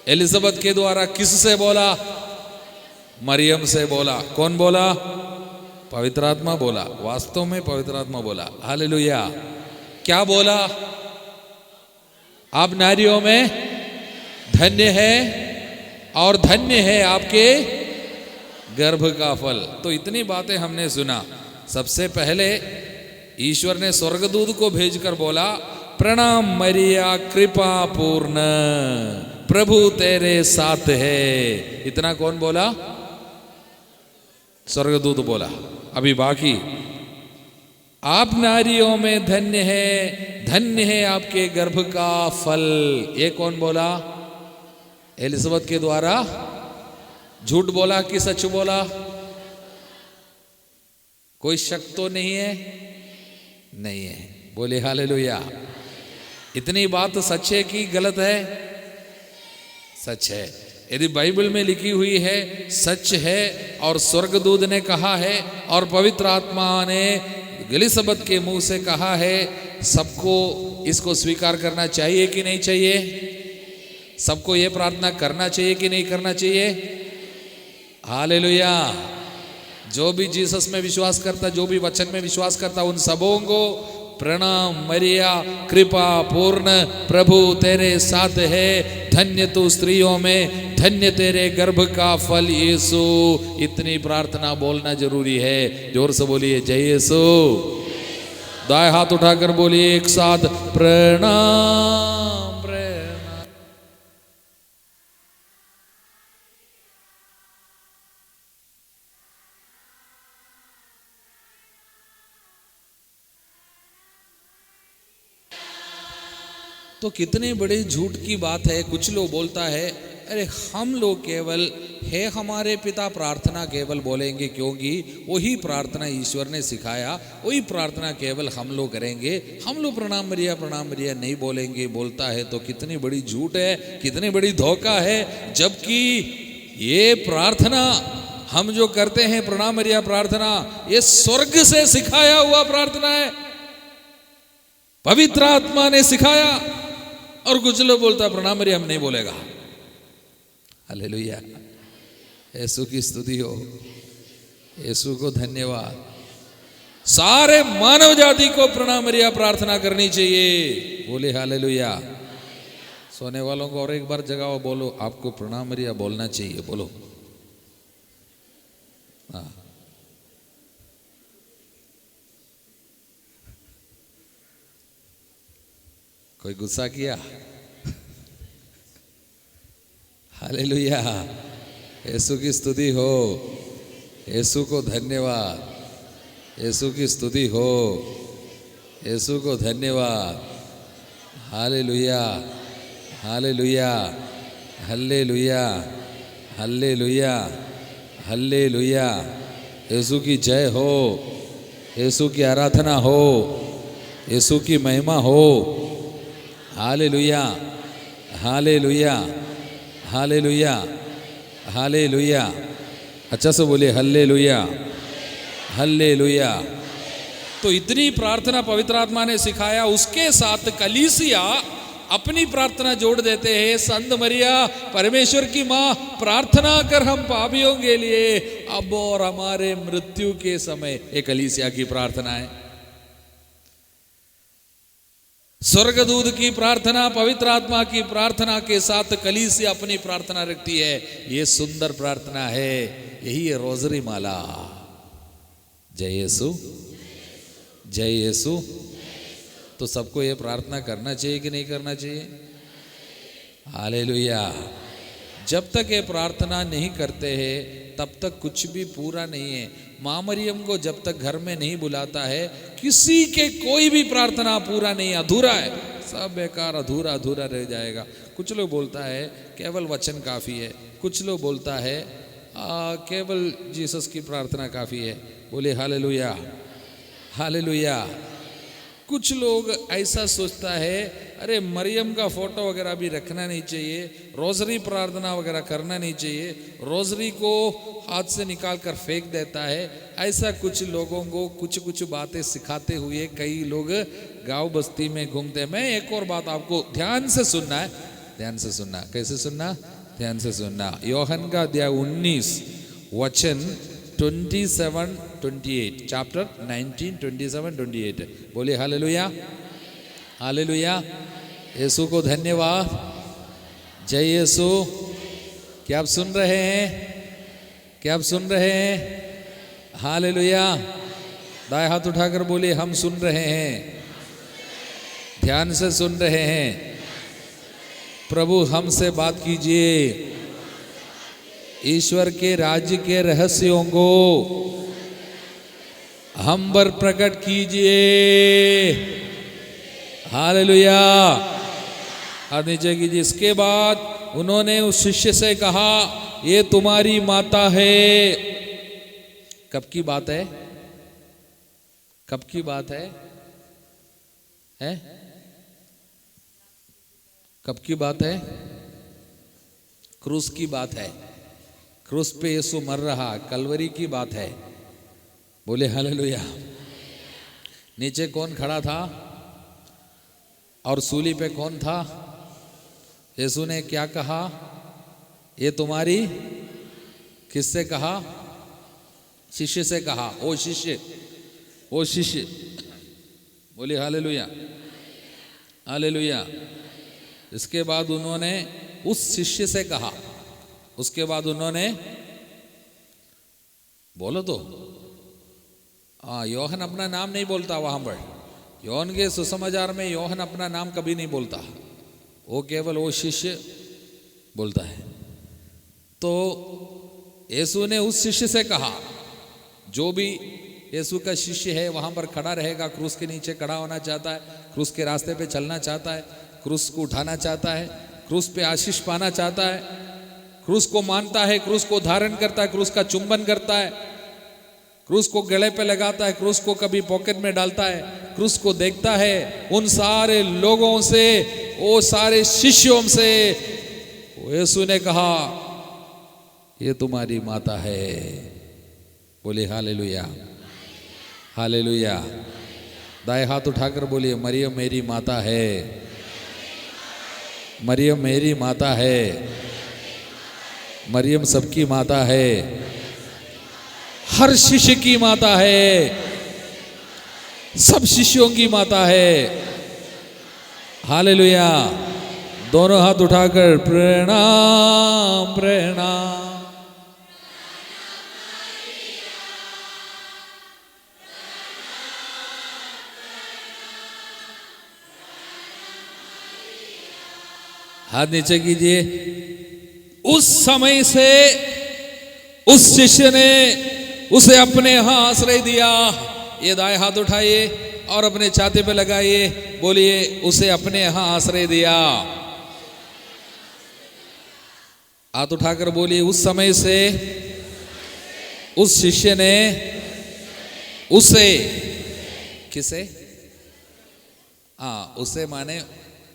एलिजाबेथ के द्वारा। किससे बोला? मरियम से बोला। कौन बोला? पवित्र आत्मा बोला। वास्तव में पवित्र आत्मा बोला। हालेलुया। क्या बोला? आप नारियों में धन्य है और धन्य है आपके गर्भ का फल। तो इतनी बातें हमने सुना। सबसे पहले ईश्वर ने स्वर्गदूत को भेजकर बोला, प्रणाम मरिया कृपा पूर्ण, प्रभु तेरे साथ है। इतना कौन बोला? स्वर्गदूत बोला। अभी बाकी, आप नारियों में धन्य है आपके गर्भ का फल। ये कौन बोला? एलिजाबेथ के द्वारा। झूठ बोला कि सच बोला? कोई शक तो नहीं है? नहीं है। बोले हालेलुया। इतनी बात सच है कि गलत है? सच है। यदि बाइबल में लिखी हुई है सच है और स्वर्गदूत ने कहा है और पवित्र आत्मा ने एलिजाबेथ के मुंह से कहा है, सबको इसको स्वीकार करना चाहिए कि नहीं चाहिए? सबको ये प्रार्थना करना चाहिए कि नहीं करना चाहिए? हालेलुया। जो भी जीसस में विश्वास करता, जो भी वचन में विश्वास करता, उन सबों को प्रणाम मरिया कृपा पूर्ण, प्रभु तेरे साथ है, धन्य तू स्त्रियों में, धन्य तेरे गर्भ का फल यीशु। इतनी प्रार्थना बोलना जरूरी है। जोर से बोलिए जय यीशु। दाएं हाथ उठाकर बोलिए एक साथ, प्रणाम प्रणाम। तो कितने बड़े झूठ की बात है। कुछ लोग बोलता है, अरे हम लोग केवल हे हमारे पिता प्रार्थना केवल बोलेंगे, क्योंकि वही प्रार्थना ईश्वर ने सिखाया, वही प्रार्थना केवल हम लोग करेंगे, हम लोग प्रणाम मरिया नहीं बोलेंगे। बोलता है तो कितनी बड़ी झूठ है, कितनी बड़ी धोखा है। जबकि ये प्रार्थना हम जो करते हैं, प्रणाम मरिया प्रार्थना, ये स्वर्ग से सिखाया हुआ प्रार्थना है, पवित्र आत्मा ने सिखाया। और कुछ लोग बोलता प्रणाम मरिया हम नहीं बोलेगा। हालेलुया। यीशु की स्तुति हो, यीशु को धन्यवाद। सारे मानव जाति को प्रणाम मरिया प्रार्थना करनी चाहिए। बोले हालेलुया। सोने वालों को और एक बार जगाओ, बोलो आपको प्रणाम मरिया बोलना चाहिए। बोलो हाँ। कोई गुस्सा किया? हालेलुया। यीशु की स्तुति हो, यीशु को धन्यवाद, यीशु की स्तुति हो, यीशु को धन्यवाद। Hallelujah hallelujah hallelujah hallelujah hallelujah. Yeshu की जय हो, यीशु की आराधना हो, यीशु की महिमा हो। Hallelujah hallelujah hallelujah hallelujah. अच्छा से बोलिए हल्लेलुया हल्लेलुया। तो इतनी प्रार्थना पवित्र आत्मा ने सिखाया, उसके साथ कलीसिया अपनी प्रार्थना जोड़ देते हैं। संत मरिया परमेश्वर की माँ, प्रार्थना कर हम पापियों के लिए अब और हमारे मृत्यु के समय। एक कलीसिया की प्रार्थना है। स्वर्गदूत की प्रार्थना, पवित्र आत्मा की प्रार्थना के साथ कलीसिया अपनी प्रार्थना रखती है। ये सुंदर प्रार्थना है, यही है रोजरी माला। जय यीशु जय यीशु। तो सबको ये प्रार्थना करना चाहिए कि नहीं करना चाहिए? हालेलुया। जब तक ये प्रार्थना नहीं करते हैं तब तक कुछ भी पूरा नहीं है। माँ मरियम को जब तक घर में नहीं बुलाता है, किसी के कोई भी प्रार्थना पूरा नहीं, अधूरा है, सब बेकार, अधूरा अधूरा रह जाएगा। कुछ लोग बोलता है केवल वचन काफ़ी है, कुछ लोग बोलता है केवल जीसस की प्रार्थना काफ़ी है। बोले हालेलुया हालेलुया। कुछ लोग ऐसा सोचता है, अरे मरियम का फोटो वगैरह भी रखना नहीं चाहिए, रोजरी प्रार्थना वगैरह करना नहीं चाहिए, रोजरी को हाथ से निकाल कर फेंक देता है। ऐसा कुछ लोगों को कुछ कुछ बातें सिखाते हुए कई लोग गांव बस्ती में घूमते हैं। मैं एक और बात आपको ध्यान से सुनना है, ध्यान से सुनना। कैसे सुनना? ध्यान से सुनना। योहन का अध्याय 19 वचन 27-28, चैप्टर 19 27-28। बोलिए हालेलुया, हालेलुया। यीशु को धन्यवाद, जय यीशु। क्या आप सुन रहे हैं? क्या आप सुन रहे हैं? हालेलुया। दाएं हाथ उठाकर बोलिए हम सुन रहे हैं, ध्यान से सुन रहे हैं। प्रभु हमसे बात कीजिए, ईश्वर के राज्य के रहस्यों को हम पर प्रकट कीजिए। हालेलुया। हाथ नीचे कीजिए। इसके बाद उन्होंने उस शिष्य से कहा, ये तुम्हारी माता है। कब की बात है? कब की बात है? हैं? कब की बात है? क्रूस की बात है। क्रूस पे यीशु मर रहा, कलवरी की बात है। बोले हालेलुया। नीचे कौन खड़ा था और सूली पे कौन था? यीशु ने क्या कहा? ये तुम्हारी, किससे कहा? शिष्य से कहा। ओ शिष्य, ओ शिष्य। बोले हालेलुया, हालेलुया। इसके बाद उन्होंने उस शिष्य से कहा, उसके बाद उन्होंने, बोलो तो, योहन अपना नाम नहीं बोलता वहां पर। योहन के सुसमाचार में योहन अपना नाम कभी नहीं बोलता, वो केवल वो शिष्य बोलता है। तो यीशु ने उस शिष्य से कहा, जो भी यीशु का शिष्य है वहां पर खड़ा रहेगा, क्रूस के नीचे खड़ा होना चाहता है, क्रूस के रास्ते पे चलना चाहता है, क्रूस को उठाना चाहता है, क्रूस पे आशीष पाना चाहता है, क्रूस को मानता है, क्रूस को धारण करता है, क्रूस का चुंबन करता है, क्रूस को गले पे लगाता है, क्रूस को कभी पॉकेट में डालता है, क्रूस को देखता है, उन सारे लोगों से, वो सारे शिष्यों से यीशु ने कहा, ये तुम्हारी माता है। बोले हालेलुया, हालेलुया। दाएं हाथ उठाकर बोलिए, मरियम मेरी माता है, मरियम मेरी माता है, मरियम सबकी माता है, हर शिष्य की माता है, सब शिष्यों की माता है। हालेलुया। दोनों हाथ उठाकर प्रणाम, प्रणाम। हाथ नीचे कीजिए। उस समय से उस शिष्य ने उसे अपने यहां आश्रय दिया। ये दाएं हाथ उठाइए और अपने छाती पे लगाइए, बोलिए उसे अपने यहां आश्रय दिया। हाथ उठाकर बोलिए, उस समय से उस शिष्य ने उसे, किसे? उसे माने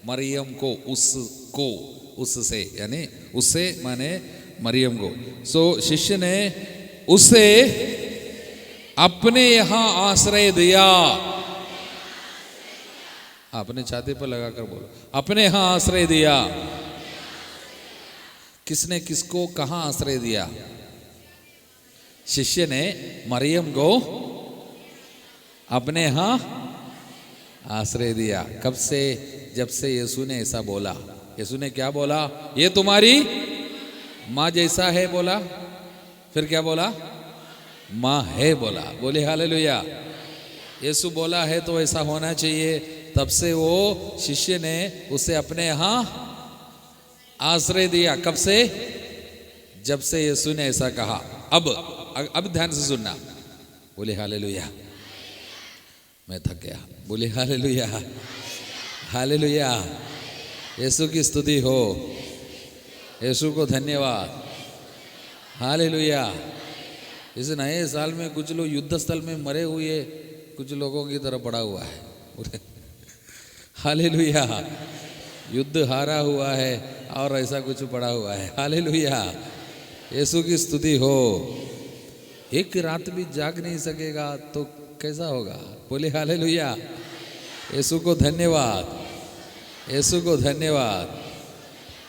मरियम को, उसको, उससे, यानी उससे माने मरियम को। सो शिष्य ने उसे अपने यहां आश्रय दिया। अपने छाती पर लगाकर बोलो, अपने यहां आश्रय दिया। किसने किसको कहां आश्रय दिया? शिष्य ने मरियम को अपने यहां आश्रय दिया। कब से? जब से यीशु ने ऐसा बोला। यीशु ने क्या बोला? ये तुम्हारी माँ जैसा है बोला, फिर क्या बोला? माँ है बोला। बोले हालेलुया। यीशु बोला है तो ऐसा होना चाहिए। तब से वो शिष्य ने उसे अपने यहाँ आश्रय दिया। कब से? जब से यीशु ने ऐसा कहा। अब ध्यान से सुनना। बोले हालेलुया। मैं थक गया। बोले हालेलुया, हालेलुया। यीशु की स्तुति हो, यीशु को धन्यवाद। हालेलुया। इस नए साल में कुछ लोग युद्ध स्थल में मरे हुए कुछ लोगों की तरह पड़ा हुआ है। हालेलुया। युद्ध हारा हुआ है और ऐसा कुछ पड़ा हुआ है। हालेलुया, यीशु की स्तुति हो। एक रात भी जाग नहीं सकेगा तो कैसा होगा? बोले हालेलुया। यीशु को धन्यवाद, यीशु को धन्यवाद।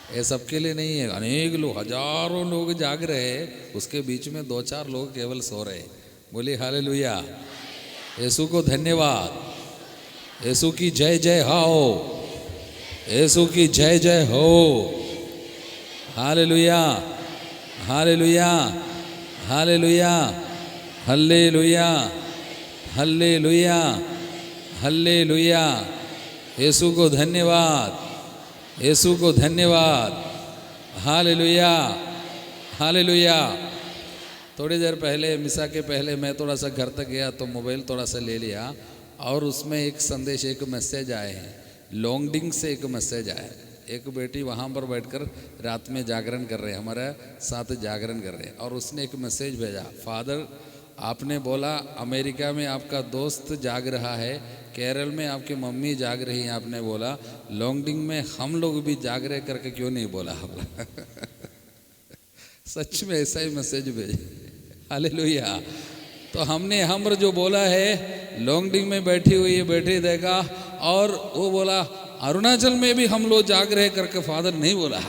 ये सबके लिए नहीं है, अनेक लोग, हजारों लोग जाग रहे हैं, उसके बीच में 2-4 लोग केवल सो रहे। बोले हालेलुया, यीशु को धन्यवाद। यीशु की जय जय हो, यीशु की जय जय हो। Hallelujah, hallelujah, hallelujah, hallelujah, hallelujah, hallelujah. Yeshu को धन्यवाद, यीशु को धन्यवाद। Hallelujah, hallelujah. थोड़ी देर पहले, मिसा के पहले मैं थोड़ा सा घर तक गया तो मोबाइल थोड़ा सा ले लिया और उसमें एक संदेश, एक मैसेज आए हैं। लॉन्गडिंग से एक मैसेज आया। एक बेटी वहाँ पर बैठकर रात में जागरण कर रहे हैं, हमारे साथ जागरण कर रहे हैं, और उसने एक मैसेज भेजा, फादर आपने बोला अमेरिका में आपका दोस्त जाग रहा है, केरल में आपकी मम्मी जाग रही हैं, आपने बोला लॉन्गडिंग में हम लोग भी जाग रहे करके क्यों नहीं बोला? सच में ऐसा ही मैसेज भेजे। हालेलुया। तो हमने हम जो बोला है, लॉन्गडिंग में बैठी हुई है, बैठे देखा, और वो बोला अरुणाचल में भी हम लोग जाग रहे करके फादर नहीं बोला।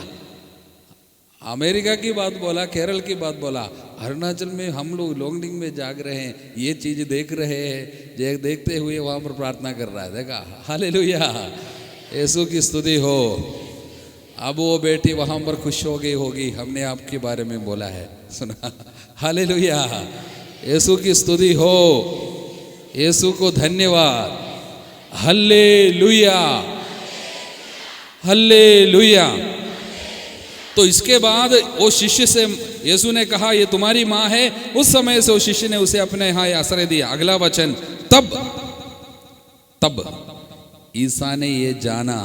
अमेरिका की बात बोला, केरल की बात बोला, अरुणाचल में हम लोग लॉन्गडिंग में जाग रहे हैं, ये चीज़ देख रहे हैं, देखते हुए वहाँ पर प्रार्थना कर रहा है। देखा? हालेलुया, यीशु की स्तुति हो। अब वो बेटी वहाँ पर खुश हो गई होगी, हमने आपके बारे में बोला है, सुना? हालेलुया, यीशु की स्तुति हो, यीशु को धन्यवाद। Hallelujah, hallelujah. तो इसके बाद वो शिष्य से यीशु ने कहा ये तुम्हारी माँ है। उस समय से वो शिष्य ने उसे अपने यहाँ आश्रय दिया। अगला वचन, तब ईसा ने ये जाना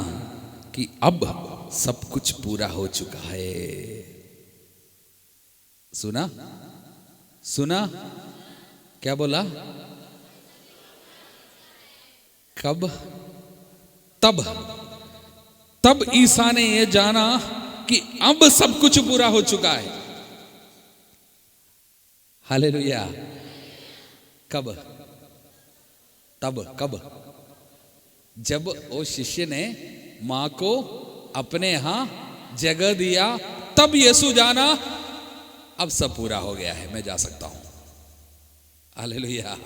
कि अब सब कुछ पूरा हो चुका है। सुना? सुना? क्या बोला? कब? तब ईसा ने ये जाना कि अब सब कुछ पूरा हो चुका है। हालेलुया। कब? कब? जब वो शिष्य ने मां को अपने यहां जगह दिया, तब यीशु जाना अब सब पूरा हो गया है, मैं जा सकता हूं। हालेलुया।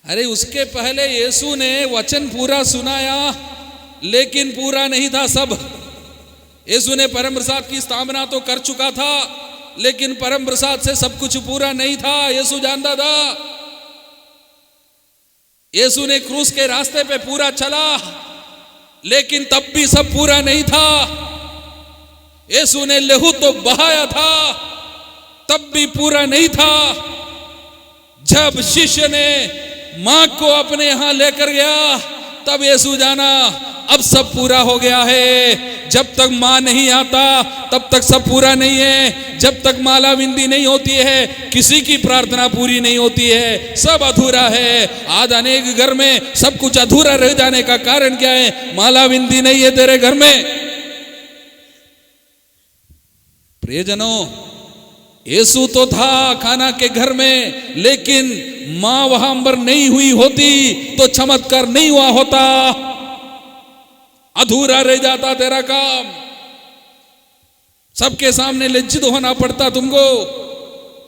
अरे उसके पहले यीशु ने वचन पूरा सुनाया, लेकिन पूरा नहीं था सब। यीशु ने परम प्रसाद की स्थापना तो कर चुका था, लेकिन परम प्रसाद से सब कुछ पूरा नहीं था। यीशु जानता था। यीशु ने क्रूस के रास्ते पे पूरा चला, लेकिन तब भी सब पूरा नहीं था। यीशु ने लहू तो बहाया था, तब भी पूरा नहीं था। जब शिष्य ने मां को अपने यहां लेकर गया, तब यीशु जाना अब सब पूरा हो गया है। जब तक मां नहीं आता तब तक सब पूरा नहीं है। जब तक माला बिंदी नहीं होती है, किसी की प्रार्थना पूरी नहीं होती है, सब अधूरा है। आज अनेक घर में सब कुछ अधूरा रह जाने का कारण क्या है? माला बिंदी नहीं है तेरे घर में। प्रियजनों, यीशु तो था खाना के घर में, लेकिन मां वहां पर नहीं हुई होती तो चमत्कार नहीं हुआ होता, अधूरा रह जाता तेरा काम। सबके सामने लज्जित होना पड़ता तुमको,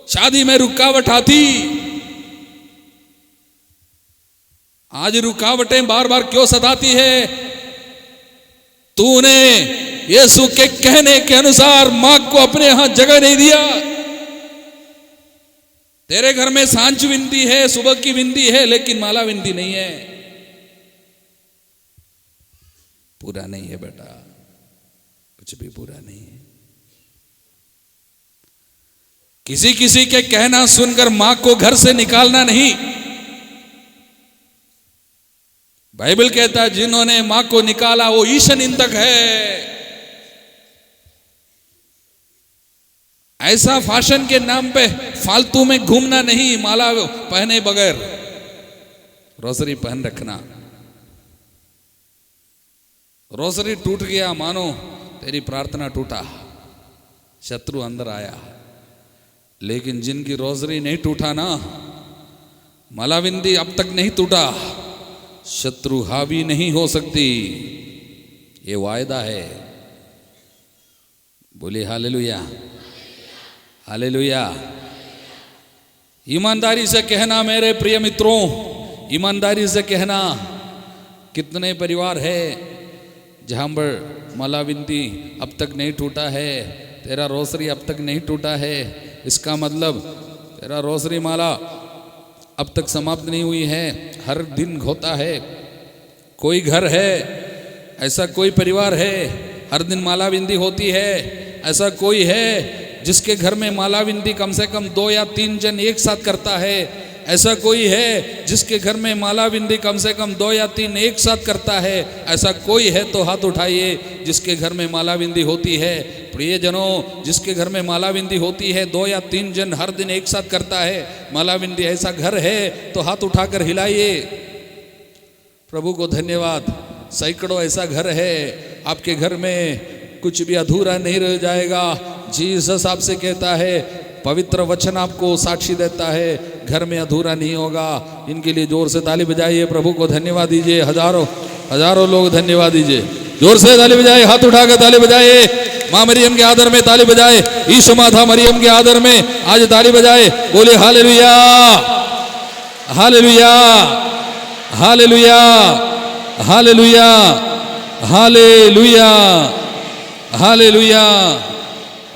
शादी में रुकावट आती। आज रुकावटें बार बार क्यों सताती है? तूने यीशु के कहने के अनुसार मां को अपने यहां जगह नहीं दिया। तेरे घर में सांझ विनती है, सुबह की विनती है, लेकिन माला विनती नहीं है। पूरा नहीं है बेटा, कुछ भी पूरा नहीं है। किसी किसी के कहना सुनकर मां को घर से निकालना नहीं। बाइबल कहता है जिन्होंने मां को निकाला वो ईश निंदक है। ऐसा फैशन के नाम पे फालतू में घूमना नहीं, माला पहने बगैर रोसरी पहन रखना। रोसरी टूट गया, मानो तेरी प्रार्थना टूटा, शत्रु अंदर आया। लेकिन जिनकी रोजरी नहीं टूटा ना, मालाविंदी अब तक नहीं टूटा, शत्रु हावी नहीं हो सकती, ये वायदा है। बोले हालेलुया, हालेलुया। ईमानदारी से कहना मेरे प्रिय मित्रों, ईमानदारी से कहना, कितने परिवार है जहां पर मालाविंदी अब तक नहीं टूटा है, तेरा रोसरी अब तक नहीं टूटा है, इसका मतलब तेरा रोसरी माला अब तक समाप्त नहीं हुई है, हर दिन होता है। कोई घर है, ऐसा कोई परिवार है हर दिन मालाविंदी होती है, ऐसा कोई है जिसके घर में मालाविंदी कम से कम 2 या 3 जन एक साथ करता है, ऐसा कोई है जिसके घर में मालाविंदी कम से कम 2 या 3 एक साथ करता है, ऐसा कोई है तो हाथ उठाइए जिसके घर में मालाविंदी होती है। प्रियजनों, जिसके घर में मालाविंदी होती है, 2 या 3 जन हर दिन एक साथ करता है मालाविंदी, ऐसा घर है तो हाथ उठाकर हिलाइए। प्रभु को धन्यवाद। सैकड़ों ऐसा घर है, आपके घर में कुछ भी अधूरा नहीं रह जाएगा। जीसस आपसे कहता है, पवित्र वचन आपको साक्षी देता है, घर में अधूरा नहीं होगा। इनके लिए जोर से ताली बजाइए, प्रभु को धन्यवाद दीजिए। हजारों लोग धन्यवाद दीजिए, जोर से ताली बजाइए, हाथ उठाकर ताली बजाइए। माँ मरियम के आदर में ताली बजाए, यीशु माता मरियम के आदर में आज ताली बजाए। बोले hallelujah, hallelujah, hallelujah, hallelujah, hallelujah, hallelujah.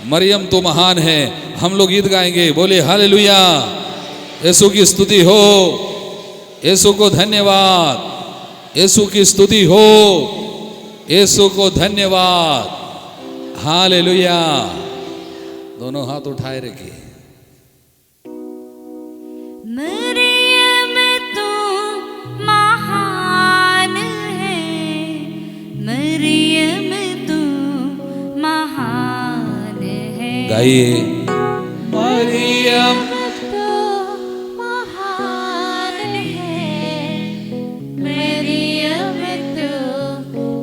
मरियम तो महान है। हम लोग गीत गाएंगे, बोले हालेलुया। यीशु की स्तुति हो, यीशु को धन्यवाद, यीशु की स्तुति हो, यीशु को धन्यवाद। हालेलुया। दोनों हाथ उठाए रखिए। मरियम तू महान है, मरियम तू महान है। गाइए, मरियम तो महान है, मरियम तो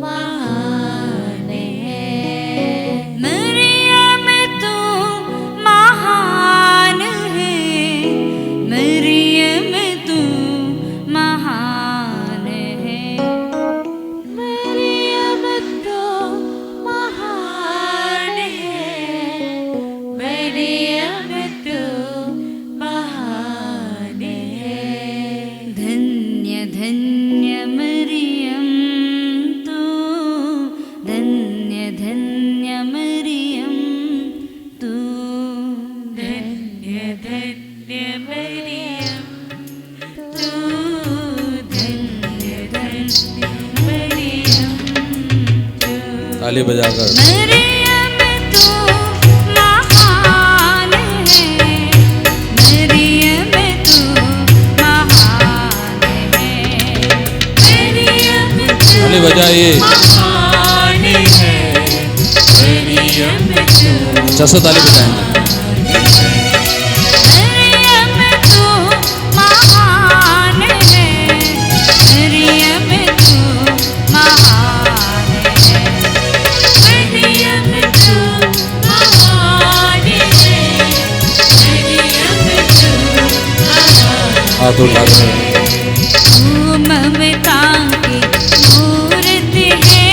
महान है, मरियम तो महान है, मरियम तो महान है, मरियम तो महान है, मरियम तो महान है। धन्य धन्य मरियम तू, धन्य धन्य मरियम तू, धन्य धन्य मरियम तू, धन्य धन्य मरियम तू। ताली बजाकर। मरियम तू महान है, मरियम तू महान है, मरियम तू ताली बजाइए। महान है, मरियम तू अच्छा से ताली बजाएंगे। मरियम तू महान है, मरियम तू महान है, मरियम तू महान है, मरियम तू महान हाथ उठाकर। तू ममता की मूरत है,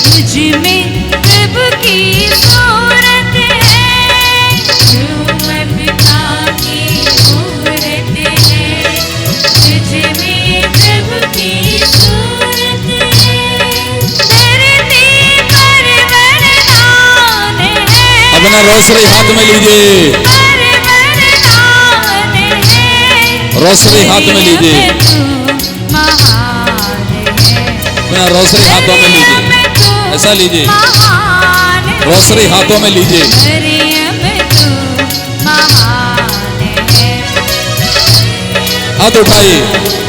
तुझ में प्रभु की सूरत है। तू ममता की मूरत है, तुझ में प्रभु की सूरत है। धरती पर वरदान है, अपना रोसरी हाथ में लीजिए, पर वरदान है। रोसरी हाथ में लीजिए, महान है, अपना रोसरी हाथों में लीजिए, ऐसा लीजिए, महान है। रोसरी हाथों में लीजिए। मरियम तू महान है, हाथ उठाइए,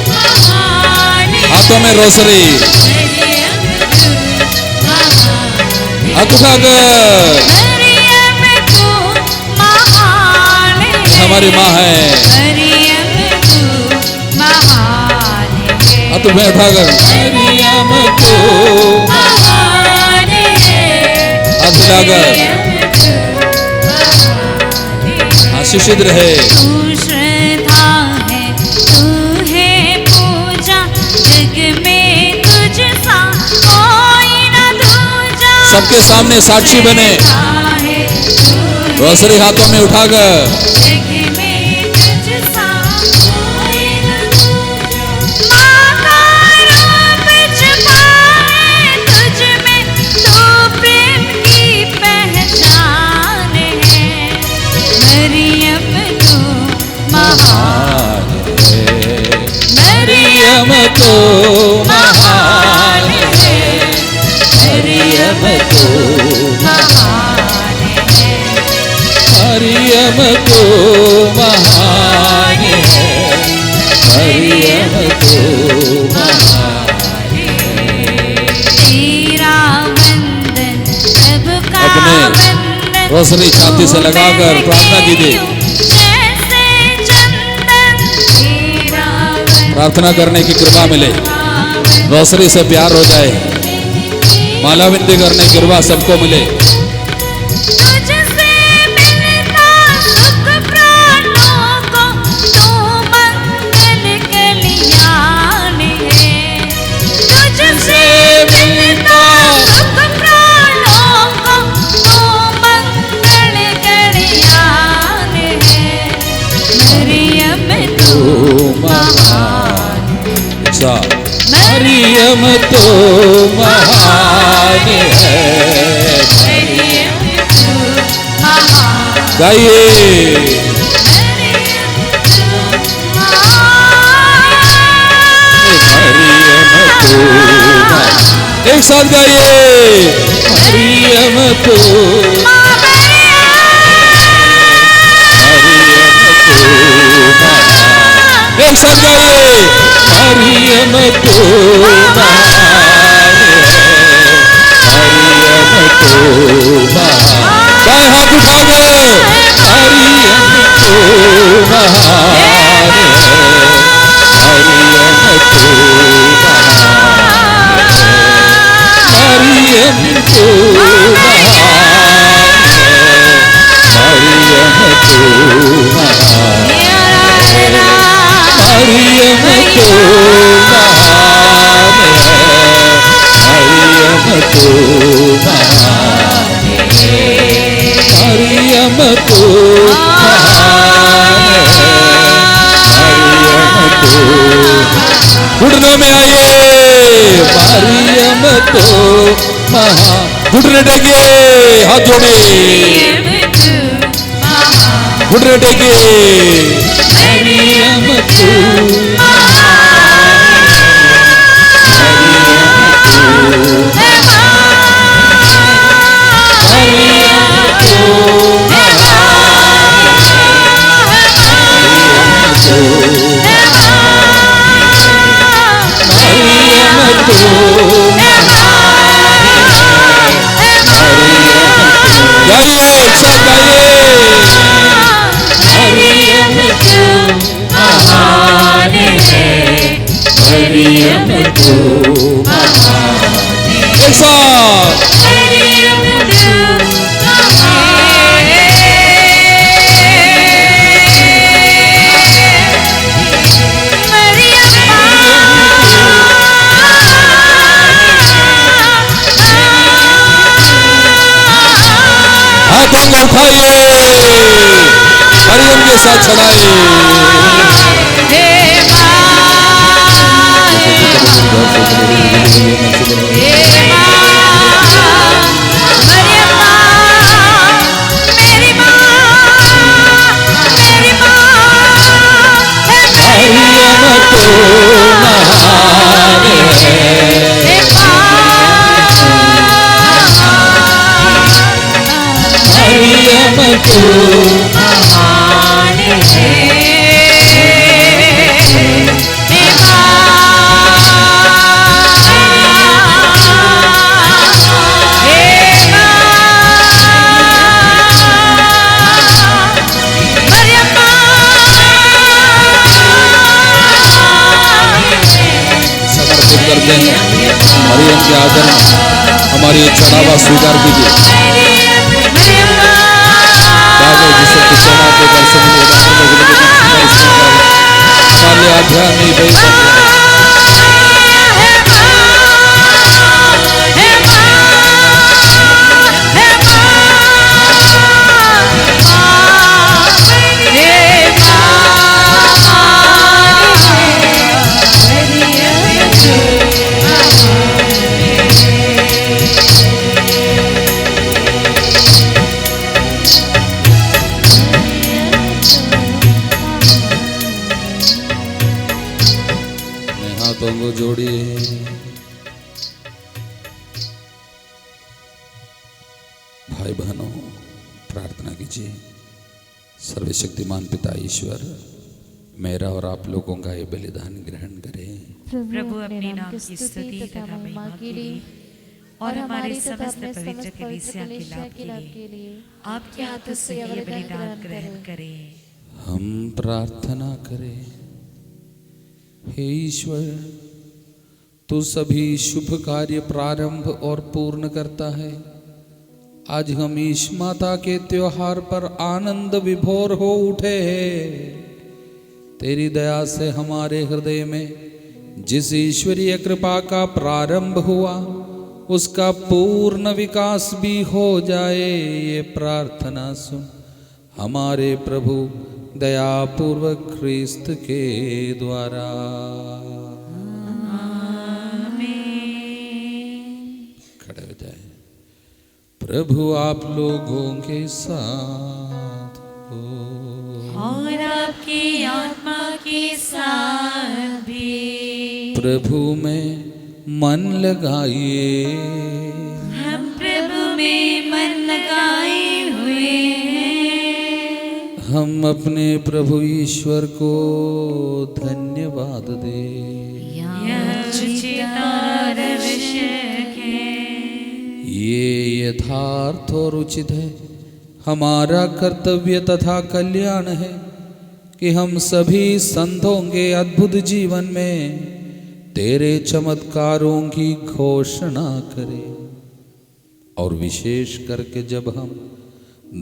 महान है। हाथों में रोसरी, मरियम तू महान है, हाथ उठाकर। मरियम तू महान है, हमारी माँ है। मरियम तू महान है, हाथ में उठाकर। मरियम को हाथ हिलाकर आशीषित रहे। तू श्रद्धा है, तू है पूजा, जग में तुझ सा कोई न दूजा। सबके सामने साक्षी बने, रोसरी हाथों में उठाकर जग में तुझ सा कोई न दूजा। माता रूप छुपाए तुझ में, तू प्रेम की पहचान है। मरियम तू महान है, मरियम तो महान है, मरियम तू महान है, मरियम तो महान है, मरियम तो महान है। तेरा वंदन प्रभु का अपने वंदन, रोशनी छाती से लगाकर प्रार्थना कीजिए। जैसे चंदन तेरा वंदन, प्रार्थना करने की कृपा मिले, रोसरी से प्यार हो जाए, माला विनती करने की कृपा सबको मिले। तुझसे मिलता सुख प्राणों को, तू मंगल कल्याण है। तुझसे मिलता सुख प्राणों को, तू मंगल कल्याण है। मरियम तू महान, मरियम तो महान है, मरियम तू महान, गाइए मरियम तू मरियम तो महान। एक साथ गाइए मरियम तो एक साथ गाइए मरियम तो महान है, मरियम तो महान। बाएं हाथ उठाकर मरियम तो महान है, मरियम तो महान है, मरियम तो महान है, मरियम तो महान है, मरियम तो महान है, मरियम तो महान है, मरियम तो महान है, मरियम तो। घुटनों में आइए मरियम तो महान। घुटने टेकिए, हाथ जोड़िए, घुटने टेकिए। मरियम तो गाइए, एक साथ गाइए मरियम तो महान है, मरियम तो महान है। एक साथ हाथों को उठाइए, मरियम के साथ चढ़ाइए। मरियम तो महान है, मरियम तो महान है। समर्पित करते हैं मरियम के आदर में। हमारी ये चढ़ावा स्वीकार कीजिए। बाबा जिसे कुछ समाप्त कर हमारे अध्याय में भेज सकते जोड़िए। भाई बहनों प्रार्थना कीजिए। सर्वशक्तिमान पिता ईश्वर मेरा और आप लोगों का ये बलिदान ग्रहण करें। प्रभु अपने नाम की स्तुति तथा महिमा के लिए और हमारे समस्त पवित्र कलीसिया के लाभ के लिए आपके हाथों से ये बलिदान ग्रहण करें। हम प्रार्थना करें। हे ईश्वर, तू सभी शुभ कार्य प्रारंभ और पूर्ण करता है। आज हम ईश माता के त्योहार पर आनंद विभोर हो उठे हैं। तेरी दया से हमारे हृदय में जिस ईश्वरीय कृपा का प्रारंभ हुआ उसका पूर्ण विकास भी हो जाए, ये प्रार्थना सुन। हमारे प्रभु दयापूर्वक ख्रिस्त के द्वारा। खड़े हो जाए। प्रभु आप लोगों के साथ हो और आपकी आत्मा के साथ भी। प्रभु में मन लगाइए। हम प्रभु में मन लगाए हुए हैं। हम अपने प्रभु ईश्वर को धन्यवाद दे। यह उचित और आवश्यक है। ये यथार्थ और उचित है। हमारा कर्तव्य तथा कल्याण है कि हम सभी संतों के अद्भुत जीवन में तेरे चमत्कारों की घोषणा करें। और विशेष करके जब हम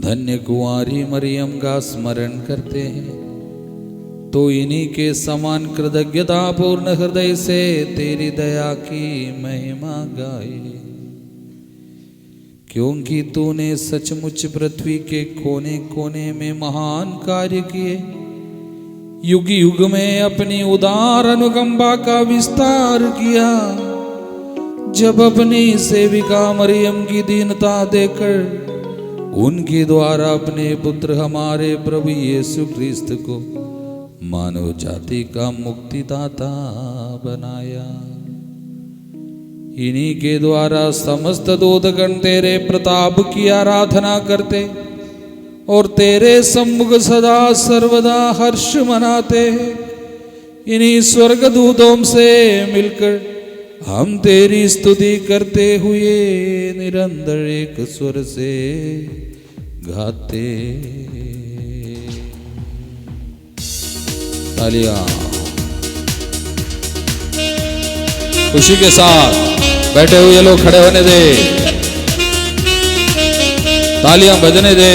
धन्य कुंवारी मरियम का स्मरण करते हैं तो इन्हीं के समान कृतज्ञता पूर्ण हृदय से तेरी दया की महिमा गाए। क्योंकि तूने सचमुच पृथ्वी के कोने कोने में महान कार्य किए। युग युग में अपनी उदार अनुकंपा का विस्तार किया। जब अपनी सेविका मरियम की दीनता देकर उनके द्वारा अपने पुत्र हमारे प्रभु यीशु ख्रिस्त को मानव जाति का मुक्तिदाता बनाया। इन्हीं के द्वारा समस्त दूतगण तेरे प्रताप की आराधना करते और तेरे सम्मुख सदा सर्वदा हर्ष मनाते हैं। इन्हीं स्वर्गदूतों से मिलकर हम तेरी स्तुति करते हुए निरंतर एक स्वर से गाते। तालियां खुशी के साथ बैठे हुए लोग खड़े होने दे। तालियां बजने दे।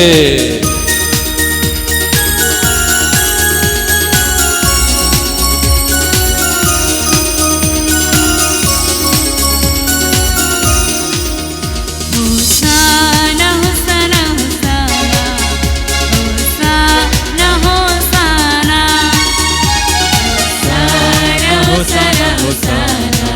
Hosanna, Hosanna, Hosanna,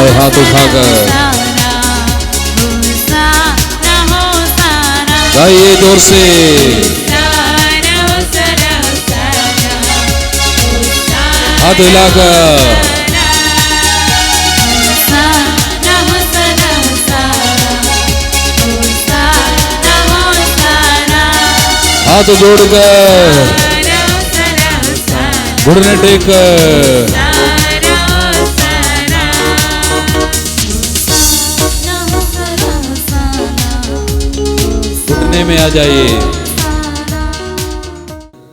जय हाथ उठाकर गाइए जोर से। हाथ हिलाकर हाथ जोड़कर घुटने टेककर घुटने में आ जाइए।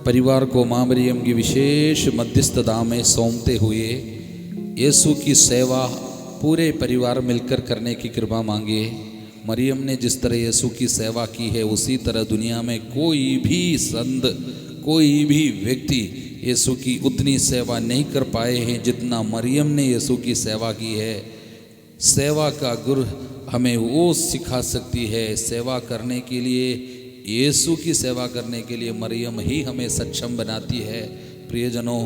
परिवार को मां मरियम की विशेष मध्यस्थता में सौंपते हुए यीशु की सेवा पूरे परिवार मिलकर करने की कृपा मांगे। मरियम ने जिस तरह यीशु की सेवा की है उसी तरह दुनिया में कोई भी संत, कोई भी व्यक्ति यीशु की उतनी सेवा नहीं कर पाए हैं जितना मरियम ने यीशु की सेवा की है। सेवा का गुर हमें वो सिखा सकती है। सेवा करने के लिए, यीशु की सेवा करने के लिए मरियम ही हमें सक्षम बनाती है। प्रियजनों,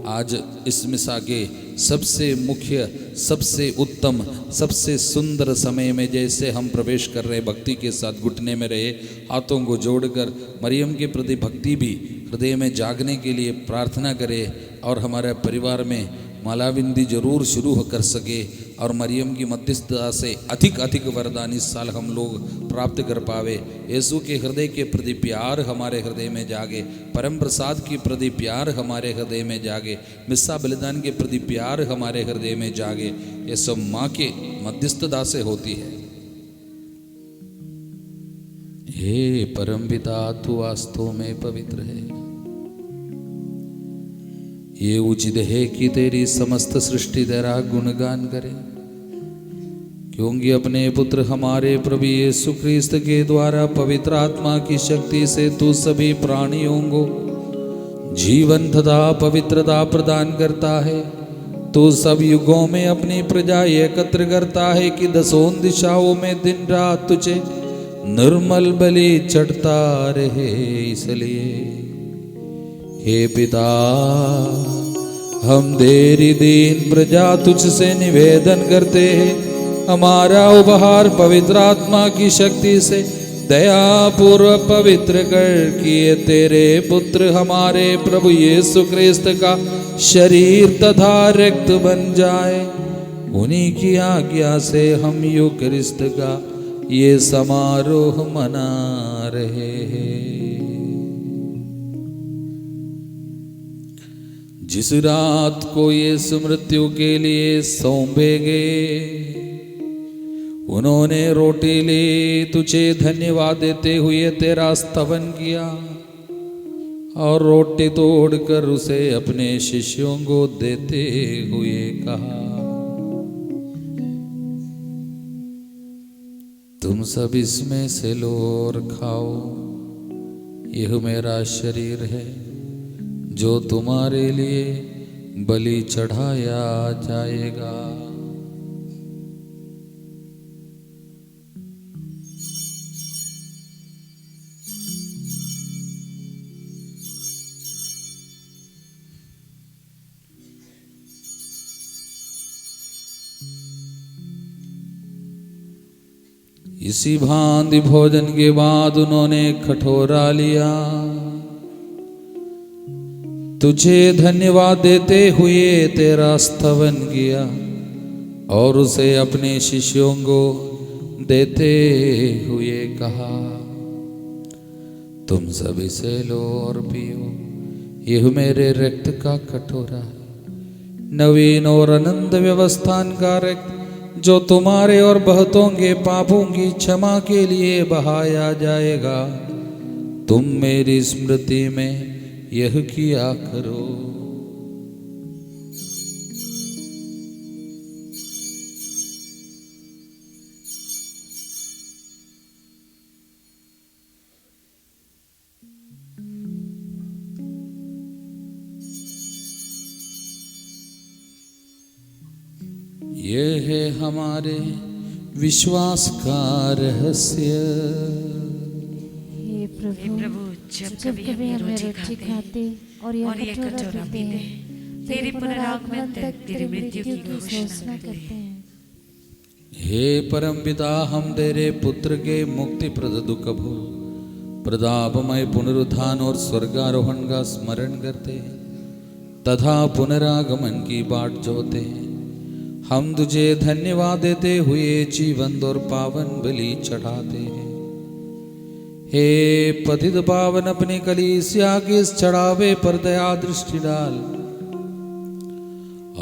आज इस मिसा के सबसे मुख्य, सबसे उत्तम, सबसे सुंदर समय में जैसे हम प्रवेश कर रहे, भक्ति के साथ घुटने में रहे, हाथों को जोड़कर मरियम के प्रति भक्ति भी हृदय में जागने के लिए प्रार्थना करें और हमारे परिवार में मालाविंदी जरूर शुरू कर सके और मरियम की मध्यस्थता से अधिक अधिक वरदान इस साल हम लोग प्राप्त कर पावे। यीशु के हृदय के प्रति प्यार हमारे हृदय में जागे, परम प्रसाद के प्रति प्यार हमारे हृदय में जागे, मिस्सा बलिदान के प्रति प्यार हमारे हृदय में जागे। ये सब माँ के मध्यस्थता से होती है। हे परम पिता, तू वास्तव में पवित्र है। ये उचित है कि तेरी समस्त सृष्टि तेरा गुणगान करे, क्योंकि अपने पुत्र हमारे प्रभु यीशु ख्रीस्त के द्वारा पवित्र आत्मा की शक्ति से तू सभी प्राणियों को जीवन तथा पवित्रता प्रदान करता है। तू सब युगों में अपनी प्रजा एकत्र करता है कि दसों दिशाओं में दिन रात तुझे निर्मल बलि चढ़ता रहे। इसलिए हे पिता, हम तेरी दीन प्रजा तुझसे निवेदन करते हैं, हमारा उपहार पवित्र आत्मा की शक्ति से दया पूर्वक पवित्र कर किए तेरे पुत्र हमारे प्रभु यीशु ख्रीस्त का शरीर तथा रक्त बन जाए। उन्हीं की आज्ञा से हम यूकरिस्त का ये समारोह मना रहे हैं। जिस रात को यीशु मृत्यु के लिए सौंपे गए, उन्होंने रोटी ली, तुझे धन्यवाद देते हुए तेरा स्तवन किया और रोटी तोड़कर उसे अपने शिष्यों को देते हुए कहा, तुम सब इसमें से लो और खाओ, यह मेरा शरीर है जो तुम्हारे लिए बलि चढ़ाया जाएगा। इसी भांति भोजन के बाद उन्होंने कटोरा लिया, तुझे धन्यवाद देते हुए तेरा स्तवन किया और उसे अपने शिष्यों को देते हुए कहा, तुम सब इसे लो और पियो, यह मेरे रक्त का कटोरा है, नवीन और अनंत व्यवस्थान का रक्त जो तुम्हारे और बहुतों के पापों की क्षमा के लिए बहाया जाएगा। तुम मेरी स्मृति में यह किया करो। यह है हमारे विश्वास का रहस्य। हे प्रभु, जब कभी हम रोटी खाते और यह कटोरा पीते हैं, तेरे पुनरागमन तक तेरी मृत्यु की घोषणा करते हैं। हे परम पिता, हम तेरे पुत्र के मुक्ति प्रद दुख भो प्रतापमय पुनरुत्थान और स्वर्गारोहण का स्मरण करते हैं तथा पुनरागमन की बाट जोते हैं। हम तुझे धन्यवाद देते हुए जीवंत और पावन बलि चढ़ाते हैं। हे पतित पावन, अपनी कलीसिया के इस चढ़ावे पर दया दृष्टि डाल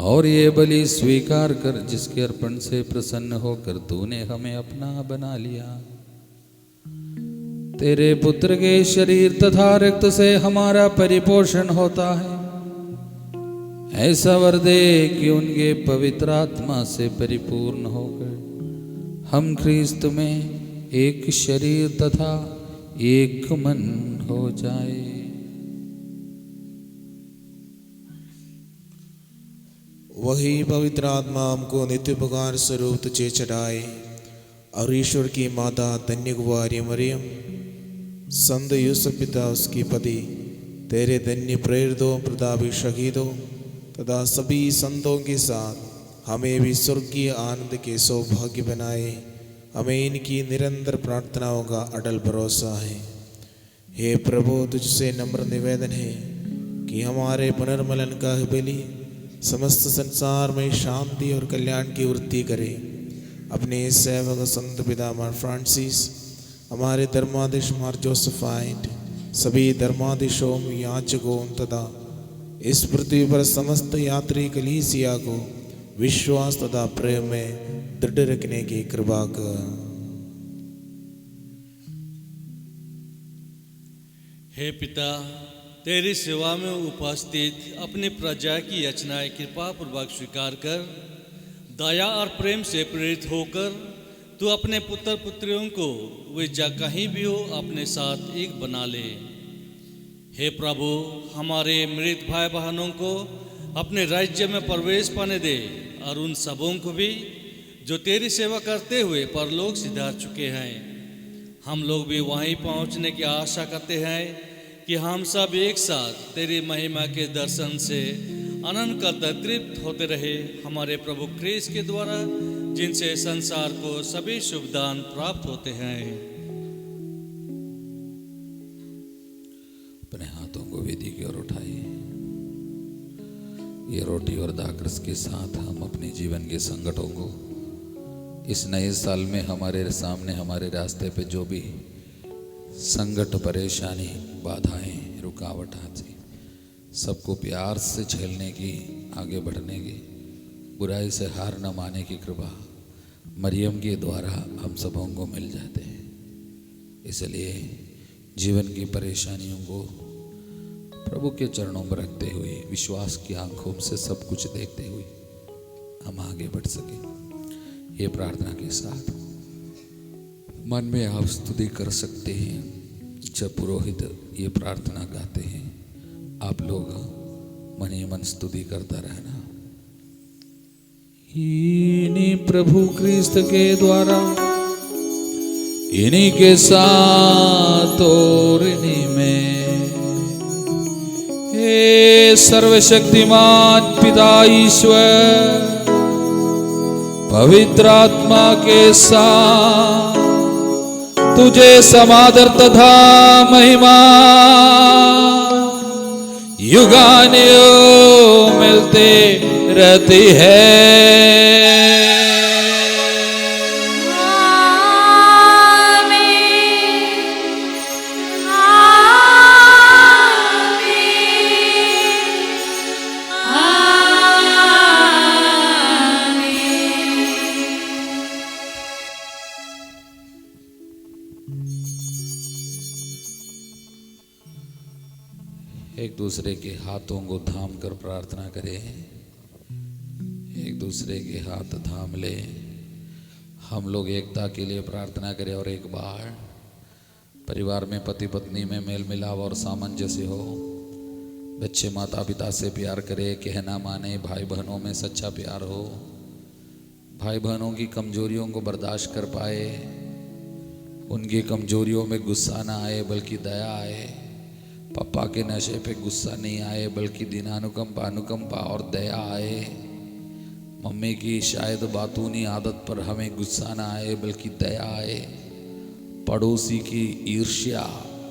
और ये बलि स्वीकार कर, जिसके अर्पण से प्रसन्न होकर तूने हमें अपना बना लिया। तेरे पुत्र के शरीर तथा रक्त से हमारा परिपोषण होता है। ऐसा वर दे कि उनके पवित्र आत्मा से परिपूर्ण होकर हम ख्रीस्त में एक शरीर तथा एक मन हो जाए। वही पवित्र आत्मा हमको नित्य उपकार स्वरूप तुझे चढ़ाए और ईश्वर की माता धन्य कुमारी मरियम, संत यूसुफ पिता उसकी पति, तेरे धन्य प्रेरितों प्रतापी शहीदों तथा सभी संतों के साथ हमें भी स्वर्गीय आनंद के सौभाग्य बनाए। हमें इनकी निरंतर प्रार्थनाओं का अटल भरोसा है। हे प्रभु, तुझसे नम्र निवेदन है कि हमारे पुनर्मलन का बलि समस्त संसार में शांति और कल्याण की वृद्धि करे। अपने सेवक संत पिता मार फ्रांसिस, हमारे धर्माधीश मार जोसेफाइट, सभी धर्माधीशों, याजकों तथा इस पृथ्वी पर समस्त यात्री कलीसिया को विश्वास तथा प्रेम में दृढ़ रखने की कृपा कर। हे पिता, तेरी सेवा में उपस्थित अपनी प्रजा की याचनाएं कृपा पूर्वक स्वीकार कर, दया और प्रेम से प्रेरित होकर तू अपने पुत्र पुत्रियों को वे जहाँ कहीं भी हो अपने साथ एक बना ले। हे प्रभु, हमारे मृत भाई बहनों को अपने राज्य में प्रवेश पाने दे और उन सबों को भी जो तेरी सेवा करते हुए परलोक सिधार चुके हैं। हम लोग भी वहीं पहुंचने की आशा करते हैं कि हम सब एक साथ तेरी महिमा के दर्शन से अनंत का तृप्त होते रहे। हमारे प्रभु क्रिस्त के द्वारा, जिनसे संसार को सभी शुभ दान प्राप्त होते हैं। अपने हाथों को वेदी की ओर उठाइए। ये रोटी और दाखरस के साथ हम अपने जीवन के संकटों को इस नए साल में हमारे सामने, हमारे रास्ते पे जो भी संकट, परेशानी, बाधाएं, रुकावट आती, सबको प्यार से झेलने की, आगे बढ़ने की, बुराई से हार न मानने की कृपा मरियम के द्वारा हम सबों को मिल जाते हैं। इसलिए जीवन की परेशानियों को प्रभु के चरणों में रखते हुए, विश्वास की आंखों से सब कुछ देखते हुए हम आगे बढ़ सके, ये प्रार्थना के साथ मन में आप स्तुति कर सकते हैं। जब पुरोहित ये प्रार्थना गाते हैं, आप लोग मन ही मन स्तुति करता रहना। इन्हीं प्रभु क्रिस्त के द्वारा, इन्हीं के साथ और इन्हीं में, हे सर्वशक्तिमान पिता ईश्वर, पवित्र आत्मा के साथ तुझे समादर तथा महिमा युगानुयुग मिलते रहती है। एक दूसरे के हाथों को थाम कर प्रार्थना करें। एक दूसरे के हाथ थाम ले, हम लोग एकता के लिए प्रार्थना करें। और एक बार परिवार में पति पत्नी में मेल मिलाव और सामंजस्य हो, बच्चे माता पिता से प्यार करे, कहना माने, भाई बहनों में सच्चा प्यार हो, भाई बहनों की कमजोरियों को बर्दाश्त कर पाए, उनकी कमजोरियों में गुस्सा ना आए बल्कि दया आए, पापा के नशे पे गुस्सा नहीं आए बल्कि दीनानुकंपा, अनुकंपा और दया आए, मम्मी की शायद बातूनी आदत पर हमें गुस्सा ना आए बल्कि दया आए। पड़ोसी की ईर्ष्या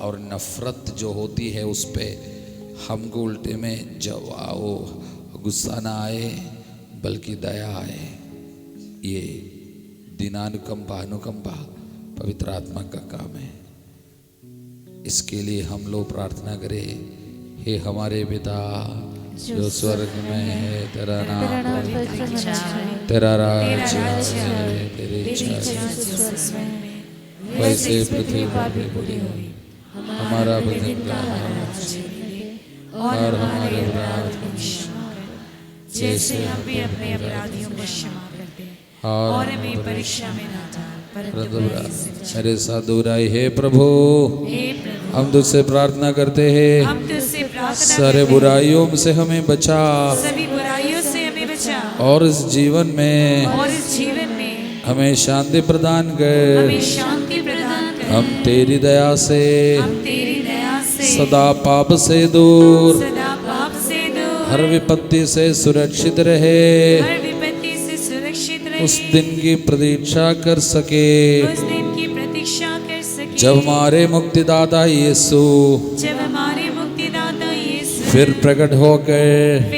और नफरत जो होती है उस पे हमको उल्टे में गुस्सा ना आए बल्कि दया आए। ये दीनानुकंपा अनुकंपा पवित्र आत्मा का काम है। इसके लिए हम लोग प्रार्थना करें, हे हमारे पिता जो स्वर्ग में है, तेरा नाम तेरा राज्य आए, तेरी इच्छा वैसे पृथ्वी पर भी पूरी हो। हमारा भोजन का और हमारे अपराध को क्षमा कर, जैसे हम भी अपने अपराधियों को क्षमा करते हैं, और हमें परीक्षा में ना डाल परंतु बुराई से बचा। मेरे साथ दोहराई, हे प्रभु हे प्रभु, हम तुझसे प्रार्थना करते हैं, हम तुझसे प्रार्थना सारे करते हैं, बुराइयों से हमें बचा सभी बुराइयों से हमें बचा, और इस जीवन में और इस जीवन में हमें शांति प्रदान कर। हमें शांति प्रदान कर। हम तेरी दया से हम तेरी दया से सदा पाप से दूर, सदा पाप से दूर, हर विपत्ति से सुरक्षित रहे, हर विपत्ति से सुरक्षित रहे, उस दिन की प्रतीक्षा कर सके उस दिन की प्रतीक्षा कर सके जब हमारे मुक्तिदाता यीशु जब हमारे मुक्तिदाता यीशु फिर प्रकट होकर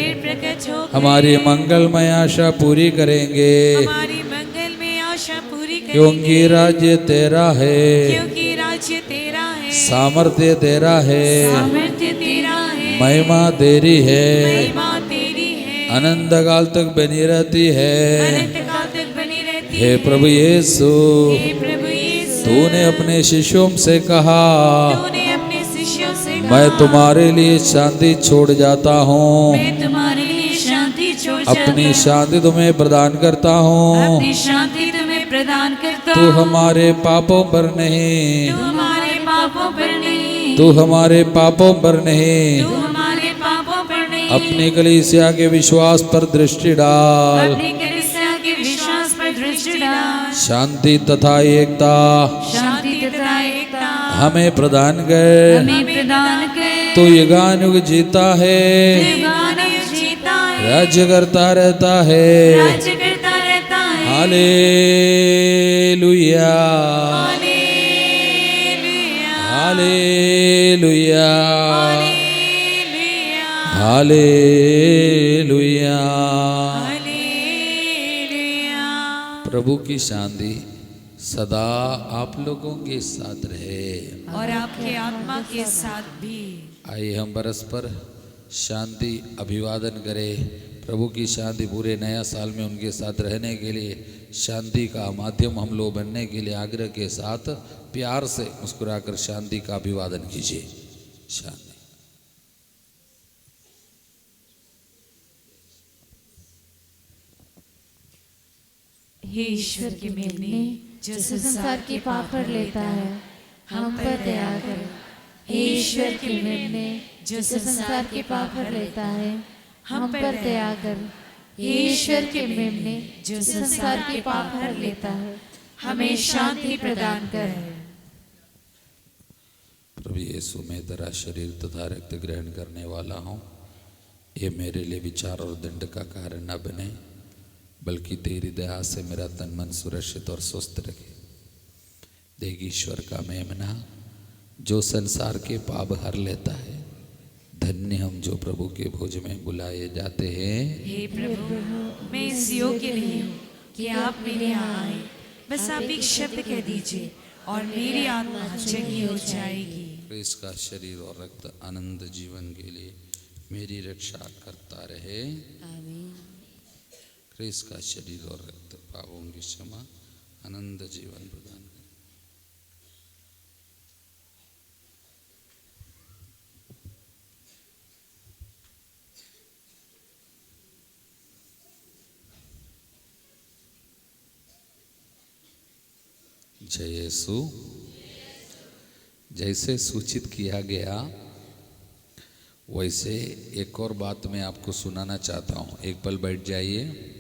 हमारी मंगलमय आशा पूरी करेंगे, हमारी मंगलमय आशा पूरी करेंगे, क्योंकि राज्य तेरा है, क्योंकि राज्य तेरा है, सामर्थ्य तेरा है, सामर्थ्य तेरा है, महिमा तेरी है, महिमा तेरी है, अनंत काल तक बनी रहती है। अनंत काल तक बनी रहती हे है। प्रभु यीशु, हे प्रभु यीशु, तूने अपने शिष्यों से कहा, तूने अपने शिष्यों से कहा, मैं तुम्हारे लिए शांति छोड़ जाता हूँ, मैं तुम्हारे लिए शांति छोड़ अपनी जाता शांति तुम्हें प्रदान करता हूँ, हूँ। अपनी शांति तुम्हें प्रदान करता तू हूँ, हमारे पापों पर नहीं, तू हमारे पापों पर नहीं, तू हमारे पापों पर नहीं, तू हमारे पापों पर नहीं, अपनी कलीसिया के विश्वास पर दृष्टि डाल, अपनी कलीसिया के विश्वास पर दृष्टि डाल, शांति तथा एकता शांति तथा एकता हमें प्रदान कर। हमें प्रदान कर। तू युगानुग जीता है, युगानुग जीता है, राज्य करता रहता है। राज्य करता रहता है। Hallelujah, hallelujah, hallelujah, hallelujah. Hallelujah. प्रभु की शांति सदा आप लोगों के साथ रहे और आपके आत्मा के साथ भी। आइए हम परस्पर शांति अभिवादन करें। प्रभु की शांति पूरे नया साल में उनके साथ रहने के लिए, शांति का माध्यम हम लोग बनने के लिए आग्रह के साथ प्यार से मुस्कुराकर शांति का अभिवादन कीजिए। शांति। हे ईश्वर के मेमने, जो संसार के पाप हर लेता है, हम पर दया कर। हे ईश्वर के मेमने, जो संसार के पाप हर लेता है, हम पर दया कर। हे ईश्वर के मेमने, जो संसार के पाप हर लेता है, हमें शांति प्रदान कर। प्रभु यीशु, मैं तेरा शरीर तथा रक्त ग्रहण करने वाला हूँ। ये मेरे लिए विचार और दंड का कारण न बने, बल्कि तेरी दया से मेरा तन मन सुरक्षित और स्वस्थ रखे। देख ईश्वर का मेमना, जो संसार के पाप हर लेता है। धन्य हम जो प्रभु के भोज में बुलाए जाते हैं। हे प्रभु, मैं इस योग्य नहीं हूँ कि आप मेरे यहाँ आए, बस आप एक शब्द कह दीजिए और मेरी आत्मा चंगी हो जाएगी। क्रिस्त का शरीर और रक्त आनंद जीवन के लिए मेरी रक्षा करता रहे। आमीन। क्रिस्त का शरीर और रक्त पापों की क्षमा, आनंद जीवन प्रदान करे। जय यीशु। जैसे सूचित किया गया वैसे एक और बात मैं आपको सुनाना चाहता हूँ। एक पल बैठ जाइए।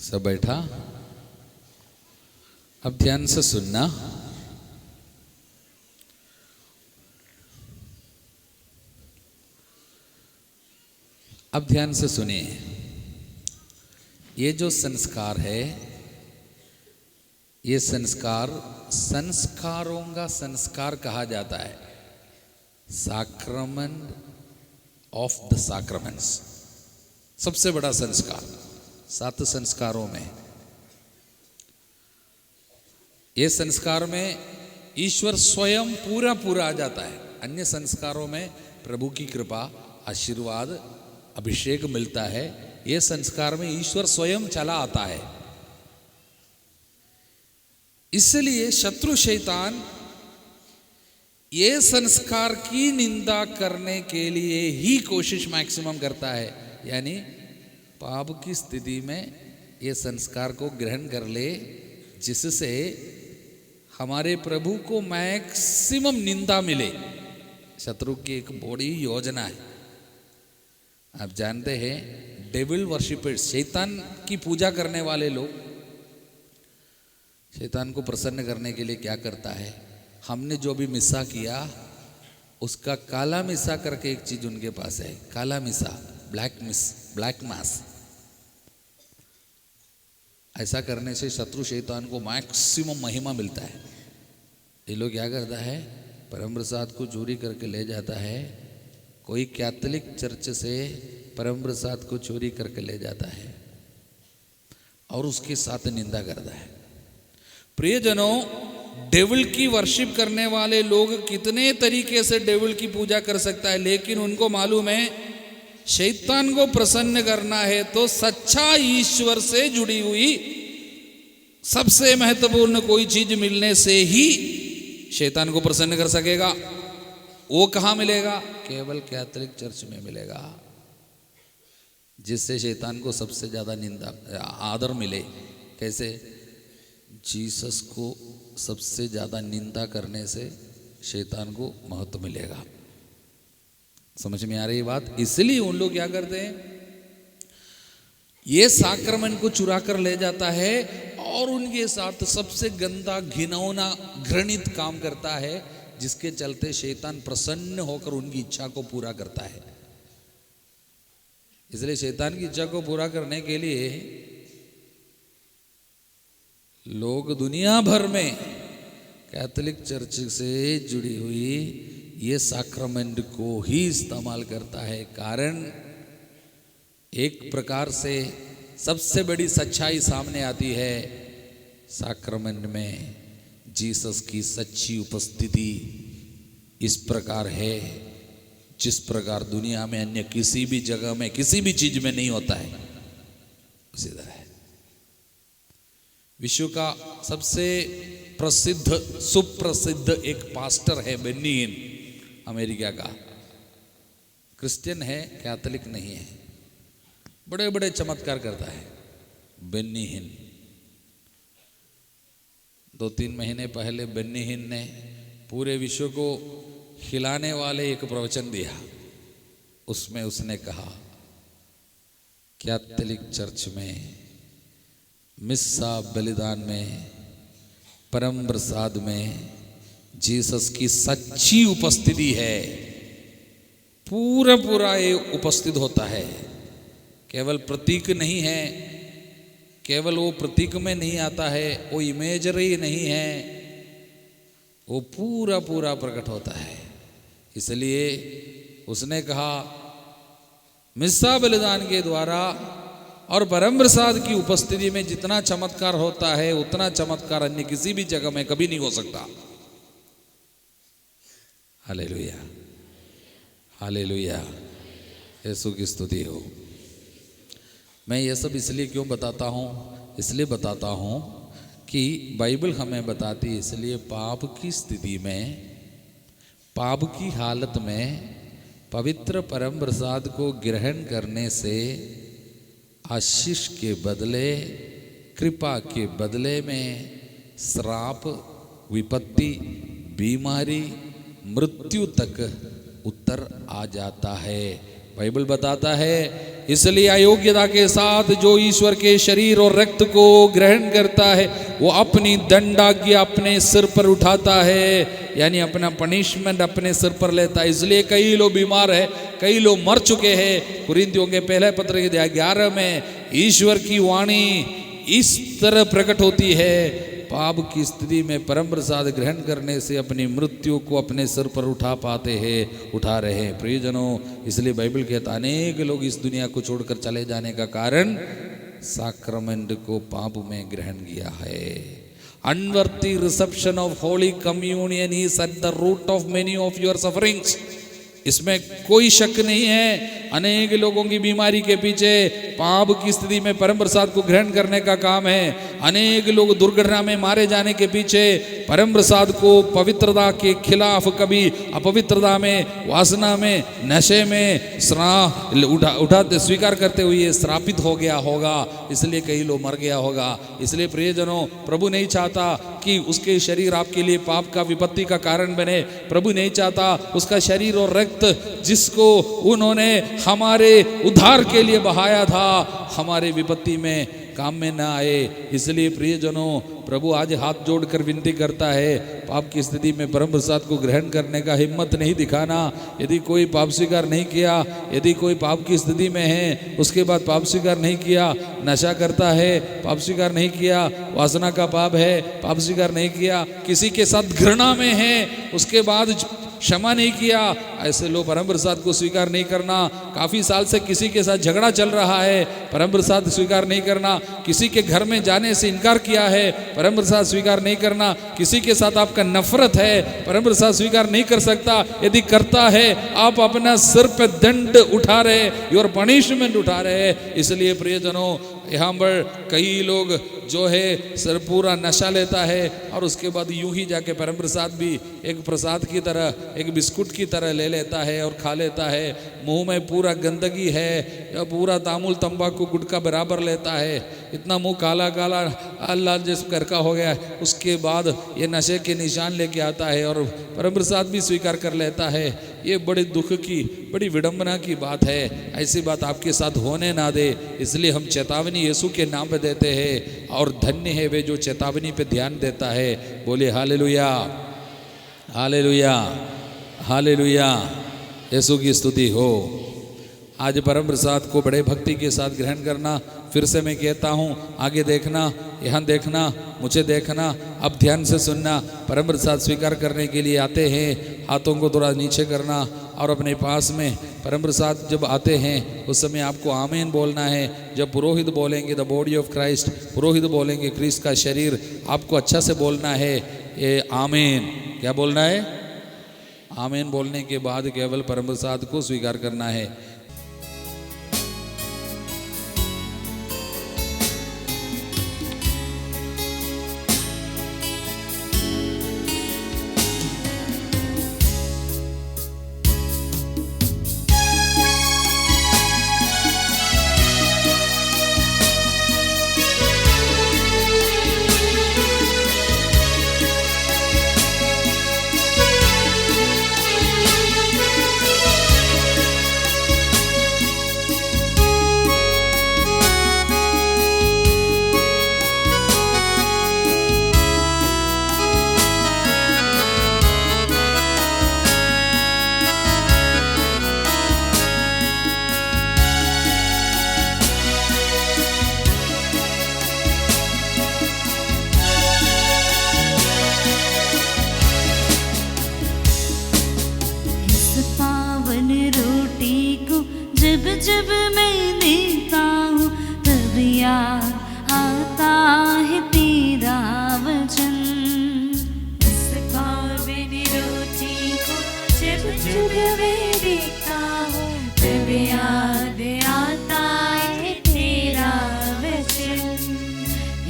सब बैठा? अब ध्यान से सुनना। अब ध्यान से सुनिए, ये जो संस्कार है, ये संस्कार संस्कारों का संस्कार कहा जाता है। सैक्रमेंट ऑफ द सैक्रामेंट्स, सबसे बड़ा संस्कार 7 संस्कारों में। ये संस्कार में ईश्वर स्वयं पूरा पूरा आ जाता है। अन्य संस्कारों में प्रभु की कृपा, आशीर्वाद, अभिषेक मिलता है। ये संस्कार में ईश्वर स्वयं चला आता है। इसलिए शत्रु शैतान ये संस्कार की निंदा करने के लिए ही कोशिश मैक्सिमम करता है। यानी पाप की स्थिति में ये संस्कार को ग्रहण कर ले, जिससे हमारे प्रभु को मैक्सिमम निंदा मिले। शत्रु की एक बड़ी योजना है। आप जानते हैं, डेविल वर्शिपर्स, शैतान की पूजा करने वाले लोग शैतान को प्रसन्न करने के लिए क्या करता है, हमने जो भी मिसा किया उसका काला मिसा करके एक चीज उनके पास है, काला मिसा, ब्लैक मास। ऐसा करने से शत्रु शैतान को मैक्सिमम महिमा मिलता है। ये लोग क्या करता है, परम प्रसाद को चोरी करके ले जाता है। कोई कैथोलिक चर्च से परम प्रसाद को चोरी करके ले जाता है और उसके साथ निंदा करता है। प्रियजनों, डेविल की वर्शिप करने वाले लोग कितने तरीके से डेविल की पूजा कर सकता है, लेकिन उनको मालूम है शैतान को प्रसन्न करना है तो सच्चा ईश्वर से जुड़ी हुई सबसे महत्वपूर्ण कोई चीज मिलने से ही शैतान को प्रसन्न कर सकेगा। वो कहाँ मिलेगा? केवल कैथोलिक चर्च में मिलेगा, जिससे शैतान को सबसे ज्यादा निंदा आदर मिले। कैसे? जीसस को सबसे ज्यादा निंदा करने से शैतान को महत्व मिलेगा। समझ में आ रही बात? इसलिए उन लोग क्या करते हैं, ये साक्रमेंट को चुरा कर ले जाता है और उनके साथ सबसे गंदा, घिनौना, घृणित काम करता है, जिसके चलते शैतान प्रसन्न होकर उनकी इच्छा को पूरा करता है। इसलिए शैतान की इच्छा को पूरा करने के लिए लोग दुनिया भर में कैथोलिक चर्च से जुड़ी हुई ये साक्रमेंट को ही इस्तेमाल करता है। कारण एक प्रकार से सबसे बड़ी सच्चाई सामने आती है, साक्रमेंट में जीसस की सच्ची उपस्थिति इस प्रकार है जिस प्रकार दुनिया में अन्य किसी भी जगह में, किसी भी चीज में नहीं होता है, उसी तरह है। विश्व का सबसे प्रसिद्ध, सुप्रसिद्ध एक पास्टर है बेन्नी हिन, अमेरिका का। क्रिश्चियन है, कैथोलिक नहीं है। बड़े बड़े चमत्कार करता है बेन्नी हिन। 2-3 महीने पहले बेन्नी हिन ने पूरे विश्व को हिलाने वाले एक प्रवचन दिया। उसमें उसने कहा, कैथोलिक चर्च में मिस्सा बलिदान में, परम प्रसाद में जीसस की सच्ची उपस्थिति है। पूरा पूरा ये उपस्थित होता है, केवल प्रतीक नहीं है, केवल वो प्रतीक में नहीं आता है, वो इमेजरी नहीं है, वो पूरा पूरा प्रकट होता है। इसलिए उसने कहा, मिस्सा बलिदान के द्वारा और परम प्रसाद की उपस्थिति में जितना चमत्कार होता है, उतना चमत्कार अन्य किसी भी जगह में कभी नहीं हो सकता। हालेलुया, हालेलुया, यीशु की स्तुति हो। मैं ये सब इसलिए क्यों बताता हूँ? इसलिए बताता हूँ कि बाइबल हमें बताती है। इसलिए पाप की स्थिति में, पाप की हालत में पवित्र परम प्रसाद को ग्रहण करने से आशीष के बदले, कृपा के बदले में श्राप, विपत्ति, बीमारी, मृत्यु तक उत्तर आ जाता है। बाइबल बताता है, इसलिए अयोग्यता के साथ जो ईश्वर के शरीर और रक्त को ग्रहण करता है वो अपनी दंडाज्ञा अपने सिर पर उठाता है, यानी अपना पनिशमेंट अपने सिर पर लेता है। इसलिए कई लोग बीमार है, कई लोग मर चुके हैं। कुरिन्थियों के पहले पत्र के अध्याय 11 में ईश्वर की वाणी इस तरह प्रकट होती है, पाप की स्थिति में परम प्रसाद ग्रहण करने से अपनी मृत्यु को अपने सिर पर उठा पाते हैं, उठा रहे हैं। प्रियजनों, इसलिए बाइबल कहता है अनेक लोग इस दुनिया को छोड़कर चले जाने का कारण साक्रमेंट को पाप में ग्रहण किया है। Unworthy reception of holy communion is at the root of many of your sufferings. इसमें कोई शक नहीं है, अनेक लोगों की बीमारी के पीछे पाप की स्थिति में परम प्रसाद को ग्रहण करने का काम है। अनेक लोग दुर्घटना में मारे जाने के पीछे परम प्रसाद को पवित्रता के खिलाफ, कभी अपवित्रता में, वासना में, नशे में उठाते स्वीकार करते हुए श्रापित हो गया होगा, इसलिए कई लोग मर गया होगा। इसलिए प्रियजनों, प्रभु नहीं चाहता कि उसके शरीर आपके लिए पाप का विपत्ति का कारण बने। प्रभु नहीं चाहता उसका शरीर और रक्त जिसको उन्होंने हमारे उद्धार के लिए बहाया था हमारे विपत्ति में काम में ना आए। इसलिए प्रियजनों, प्रभु आज हाथ जोड़कर विनती करता है, पाप की स्थिति में परम प्रसाद को ग्रहण करने का हिम्मत नहीं दिखाना। यदि कोई पाप स्वीकार नहीं किया, यदि कोई पाप की स्थिति में है, उसके बाद पाप स्वीकार नहीं किया, नशा करता है, पाप स्वीकार नहीं किया, वासना का पाप है, पाप स्वीकार नहीं किया, किसी के साथ घृणा में है, उसके बाद क्षमा नहीं किया, ऐसे लोग परम प्रसाद को स्वीकार नहीं करना। काफी साल से किसी के साथ झगड़ा चल रहा है, परम प्रसाद स्वीकार नहीं करना। किसी के घर में जाने से इनकार किया है, परम प्रसाद स्वीकार नहीं करना। किसी के साथ आपका नफरत है, परम प्रसाद स्वीकार नहीं कर सकता। यदि करता है, आप अपना सिर पे दंड उठा रहे, योर पनिशमेंट उठा रहे। इसलिए प्रियजनों, यहाँ पर कई लोग जो है सर पूरा नशा लेता है और उसके बाद यूं ही जाके परम प्रसाद भी एक प्रसाद की तरह, एक बिस्कुट की तरह ले लेता है और खा लेता है। मुंह में पूरा गंदगी है या पूरा तामुल तंबाकू गुटखा बराबर लेता है, इतना मुंह काला काला लाल जैसे करका हो गया है। उसके बाद ये नशे के निशान लेके आता है और परम प्रसाद भी स्वीकार कर लेता है। ये बड़े दुख की, बड़ी विडंबना की बात है। ऐसी बात आपके साथ होने ना दे, इसलिए हम चेतावनी यीशु के नाम पे देते हैं और धन्य है वे जो चेतावनी पे ध्यान देता है। बोले हालेलुया, हालेलुया, हालेलुया, यीशु की स्तुति हो। आज परम प्रसाद को बड़े भक्ति के साथ ग्रहण करना। फिर से मैं कहता हूँ, आगे देखना, यहाँ देखना, मुझे देखना, अब ध्यान से सुनना। परम प्रसाद स्वीकार करने के लिए आते हैं, हाथों को थोड़ा नीचे करना और अपने पास में परम प्रसाद जब आते हैं उस समय आपको आमीन बोलना है। जब पुरोहित बोलेंगे द बॉडी ऑफ क्राइस्ट, पुरोहित बोलेंगे क्रिस्ट का शरीर, आपको अच्छा से बोलना है ये आमीन। क्या बोलना है? आमीन बोलने के बाद केवल परम प्रसाद को स्वीकार करना है। जब मैं देखता हूँ तब याद आता है तेरा वचन। इस पावन रोटी को जब जब मैं देखता हूँ तब याद आता है तेरा वचन।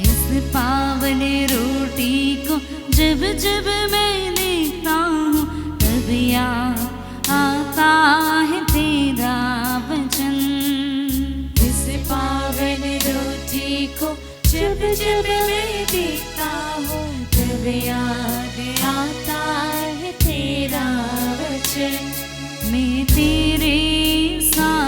इस पावन रोटी को जब जब मैं देखता हूँ तब याद आता है तेरा वचन। इस पावन रोटी को जब जब मैं देखता हूँ तब याद आता है तेरा वचन। मैं तेरे साथ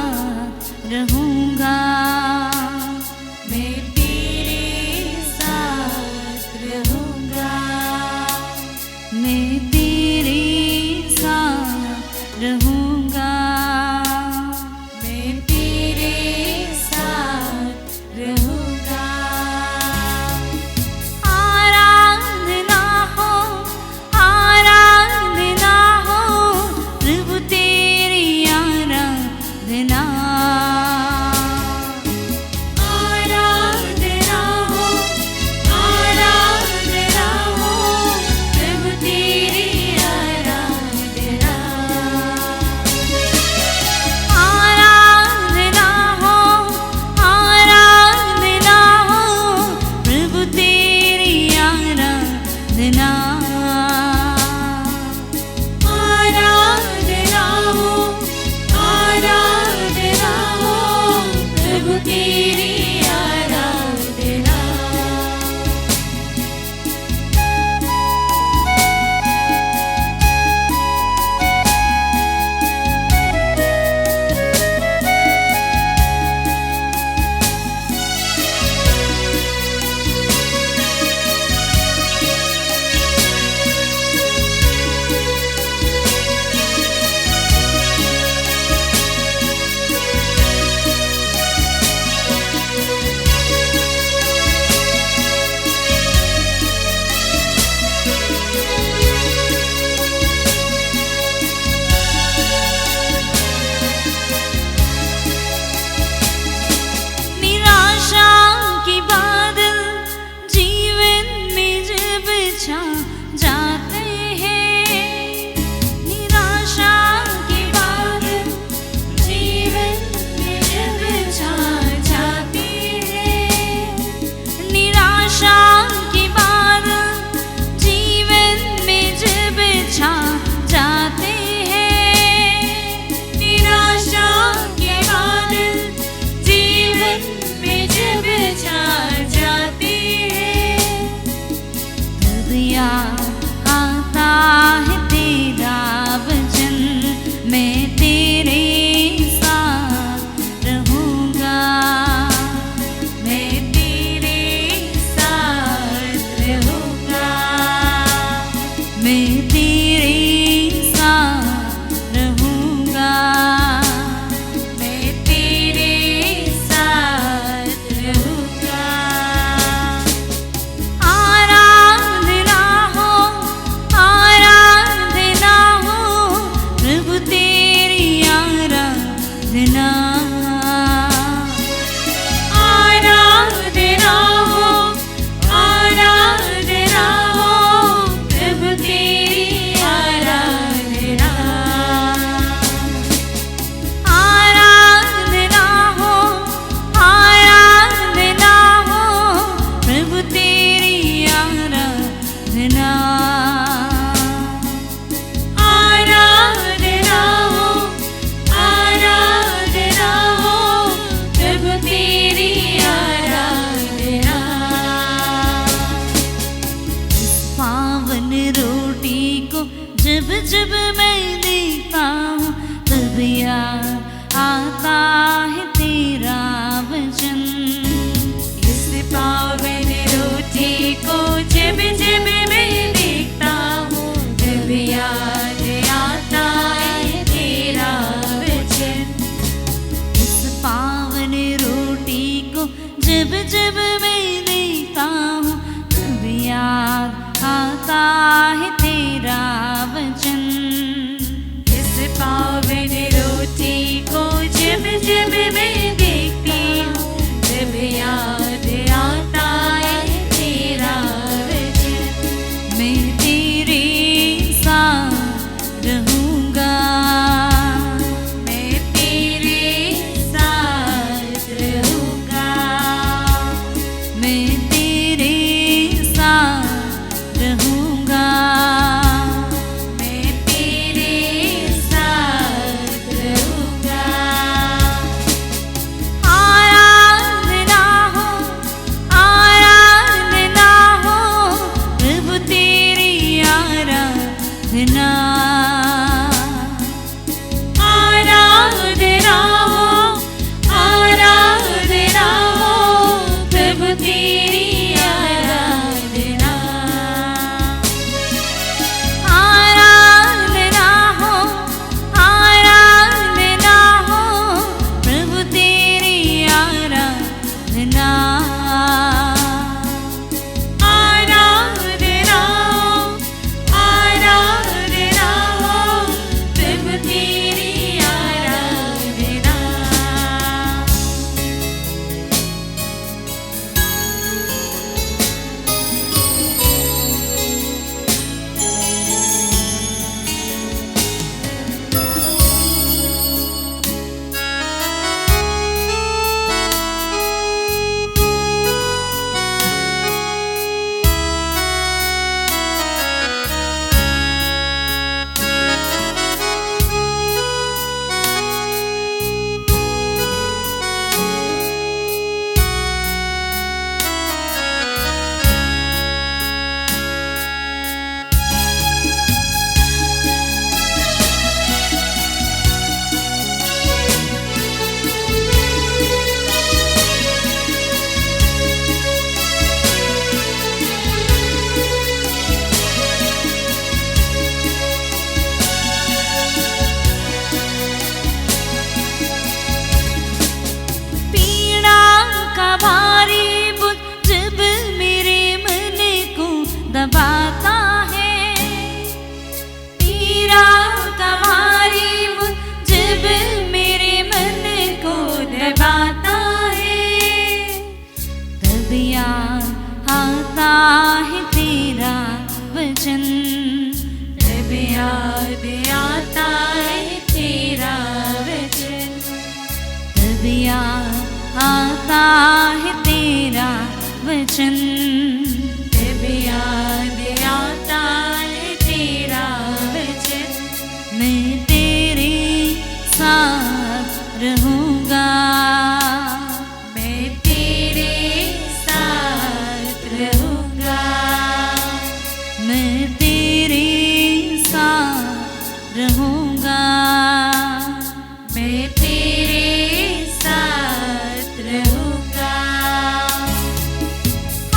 मैं देखता हूँ तब याद आता है तेरा वचन। इस पावन रोटी को जब जब मैं देखता हूँ तब याद आता है तेरा वचन। इस पावन रोटी को जब जब मैं देखता हूँ तब याद आता है तेरा वचन। इस पावन रोटी को जब जब मैं देखती हूँ तब याद आता है तेरा वचन। मैं तेरे साथ रहूँगा, मैं तेरे साथ रहूँगा, मैं तेरे साथ रहूँगा, मैं तेरे साथ रहूँगा। आराधना हो, आराधना हो प्रभु तेरी आराधना। आराधना हो, आराधना हो प्रभु तेरी आराधना। आराधना हो, आराधना हो प्रभु तेरी आराधना। आराधना हो, आराधना हो प्रभु तेरी आराधना। पीड़ा का भारी बोझ जब मेरे मन को दबाता है, पीड़ा का भारी बोझ जब मेरे मन को दबाता है, तब याद आता है तेरा वचन। तब याद आता है तेरा वचन। तब याद आता है तेरा वचन। तब याद आता है तेरा वचन। मैं तेरे साथ रहूँगा, मैं तेरे साथ रहूँगा, मैं तेरे साथ रहूँगा, मैं तेरे साथ रहूँगा।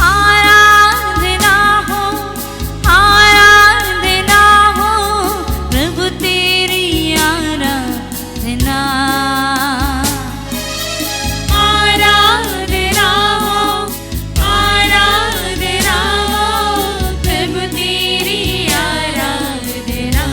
आराधना हो, आराधना हो प्रभु तेरी आराधना। आराधना हो, आराधना हो प्रभु तेरी आराधना।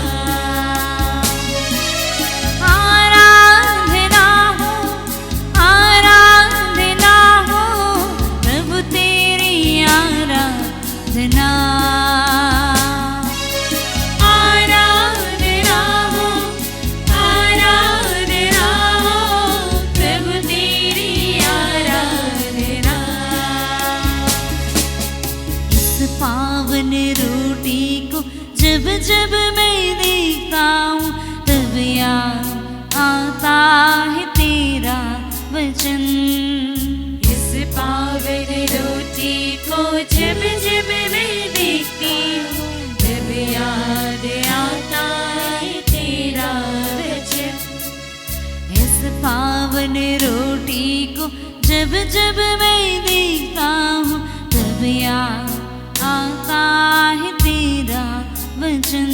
जब मैं देखता हूँ तब याद आता है तेरा वचन।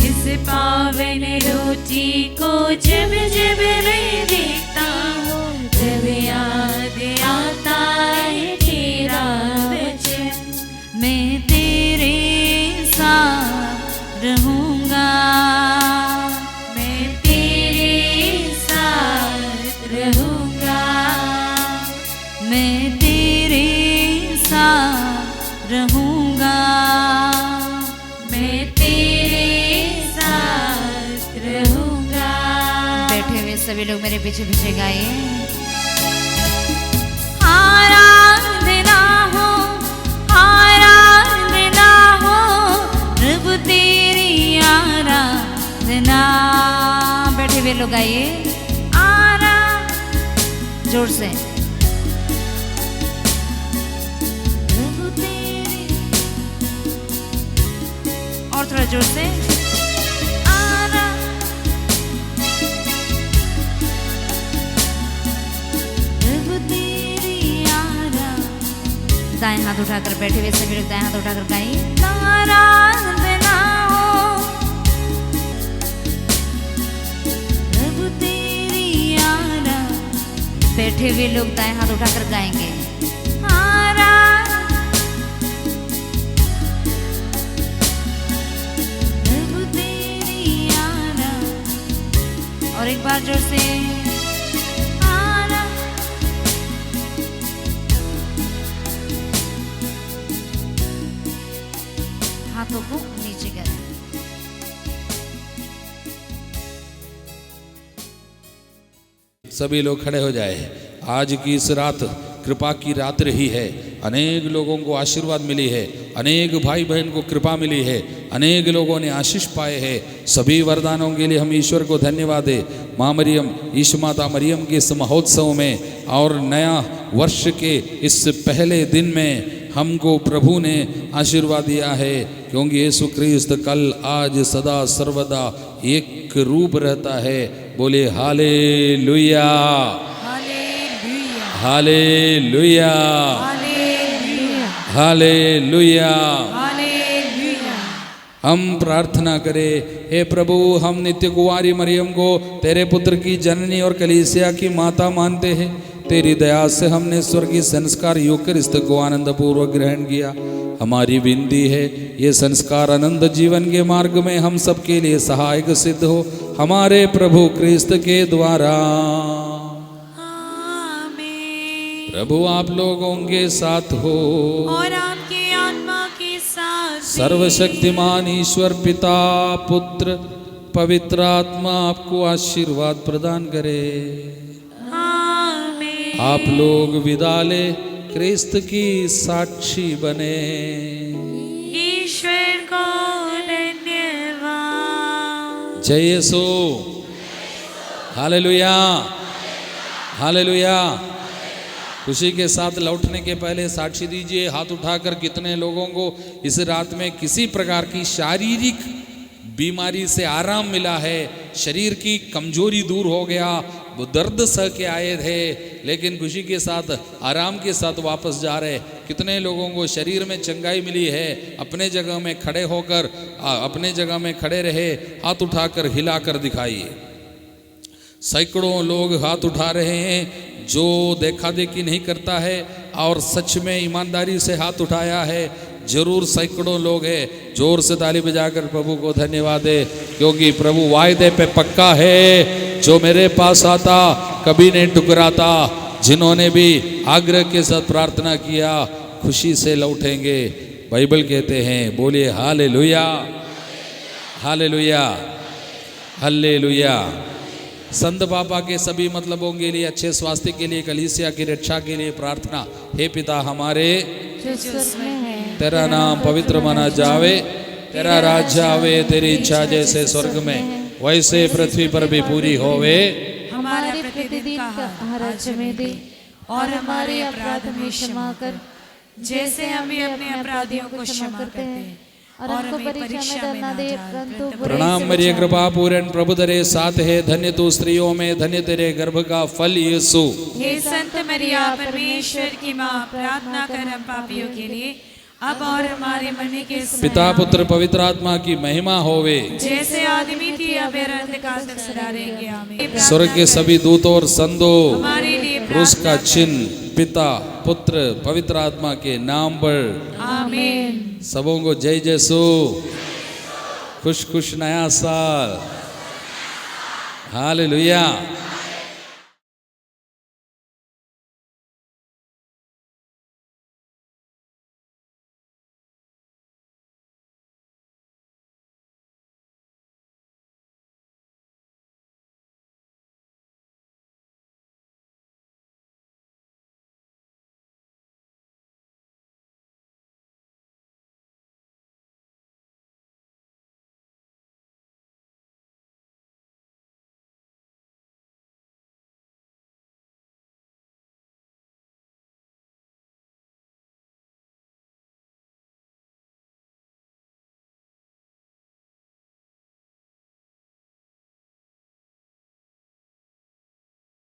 इस पावन रोटी को जब जब मैं देखता हूँ तब याद आता है तेरा वचन। मैं तेरे साथ रहूँगा, मैं तेरे साथ रहूँगा, मैं तेरे साथ रहूँगा, मैं तेरे साथ रहूँगा। बैठे हुए सभी लोग मेरे पीछे पीछे गाइए। आराधना हो, आराधना हो, प्रभु तेरी आराधना। बैठे हुए लोग गाइए जोर से। प्रभु तेरी, और थोड़ा जोर से। प्रभु तेरी आराधना। दाएं हाथ उठाकर बैठे हुए सभी लोग दाएं हाथ उठाकर गाइए। आराधना हो, प्रभु तेरी आराधना। बैठे हुए लोग दाएं हाथ उठाकर गाएंगे। प्रभु तेरी आराधना। और एक बार जोर से। हाथों को नीचे करें। सभी लोग खड़े हो जाए। आज की इस रात कृपा की रात रही है। अनेक लोगों को आशीर्वाद मिली है, अनेक भाई बहन को कृपा मिली है, अनेक लोगों ने आशीष पाए हैं। सभी वरदानों के लिए हम ईश्वर को धन्यवाद दें। माँ मरियम, ईश माता मरियम के इस महोत्सव में और नया वर्ष के इस पहले दिन में हमको प्रभु ने आशीर्वाद दिया है, क्योंकि यीशु ख्रिस्त कल आज सदा सर्वदा एक रूप रहता है। बोले hallelujah, hallelujah, hallelujah, hallelujah, hallelujah. Hallelujah. हम प्रार्थना करें। हे प्रभु, हम नित्य कुंवारी मरियम को तेरे पुत्र की जननी और कलीसिया की माता मानते हैं। तेरी दया से हमने स्वर्गीय संस्कार यूकरिस्त को आनंद पूर्वक ग्रहण किया। हमारी विनती है, ये संस्कार अनंत जीवन के मार्ग में हम सबके लिए सहायक सिद्ध हो, हमारे प्रभु क्रिस्त के द्वारा। आमीन। प्रभु आप लोगों के साथ हो और आपके आत्मा के साथ भी। सर्वशक्तिमान ईश्वर पिता, पुत्र, पवित्र आत्मा आपको आशीर्वाद प्रदान करे। आमीन। आप लोग विदा ले, क्रिस्त की साक्षी बने। ईश्वर को धन्यवाद। जय यीशु, हालेलुया, हालेलुया। खुशी के साथ लौटने के पहले साक्षी दीजिए हाथ उठाकर। कितने लोगों को इस रात में किसी प्रकार की शारीरिक बीमारी से आराम मिला है, शरीर की कमजोरी दूर हो गया, वो दर्द सह के आए थे लेकिन खुशी के साथ आराम के साथ वापस जा रहे। कितने लोगों को शरीर में चंगाई मिली है। अपने जगह में खड़े होकर अपने जगह में खड़े रहे, हाथ उठाकर हिलाकर दिखाइए। सैकड़ों लोग हाथ उठा रहे हैं जो देखा देखी नहीं करता है और सच में ईमानदारी से हाथ उठाया है। जरूर सैकड़ों लोग हैं। जोर से ताली बजाकर प्रभु को धन्यवाद दे, क्योंकि प्रभु वायदे पे पक्का है। जो मेरे पास आता कभी नहीं ठुकराता। जिन्होंने भी आग्रह के साथ प्रार्थना किया खुशी से लौटेंगे। बाइबल कहते हैं, बोलिए हालेलुया, हालेलुया, हालेलुया। संत पापा के सभी मतलबों के लिए, अच्छे स्वास्थ्य के लिए, कलीसिया की रक्षा के लिए प्रार्थना। हे पिता हमारे जो स्वर्ग में है, तेरा नाम पवित्र माना जावे, तेरा राज्य आवे, तेरी इच्छा जैसे स्वर्ग में वैसे पृथ्वी पर भी पूरी होवे। हमारे प्रतिदिन का आहार हमें दे और हमारे अपराध हमें क्षमा कर, जैसे हम भी अपने अपराधियों को क्षमा करते हैं। और हमको परीक्षा में न दे परंतु बुरे प्रणाम से मरिय बचा। कृपा पूर्ण प्रभु तेरे साथ है, धन्य तू स्त्रियों में, धन्य तेरे गर्भ का फल यीशु। हे संत मरिया परमेश्वर की माँ, प्रार्थना कर हम पापियों के लिए अब और हमारे मरने के समय पिता पुत्र पवित्र आत्मा की महिमा होवे, जैसे आदमी थी अब अंत काल तक सदा रहेंगे। आमीन। स्वर्ग के सभी दूतों और संतों हमारे लिए क्रूस का प्रार्थना चिन्ह पिता पुत्र पवित्र आत्मा के नाम पर आमीन। सबों को जय जयसु, खुश खुश नया साल, हालेलुया।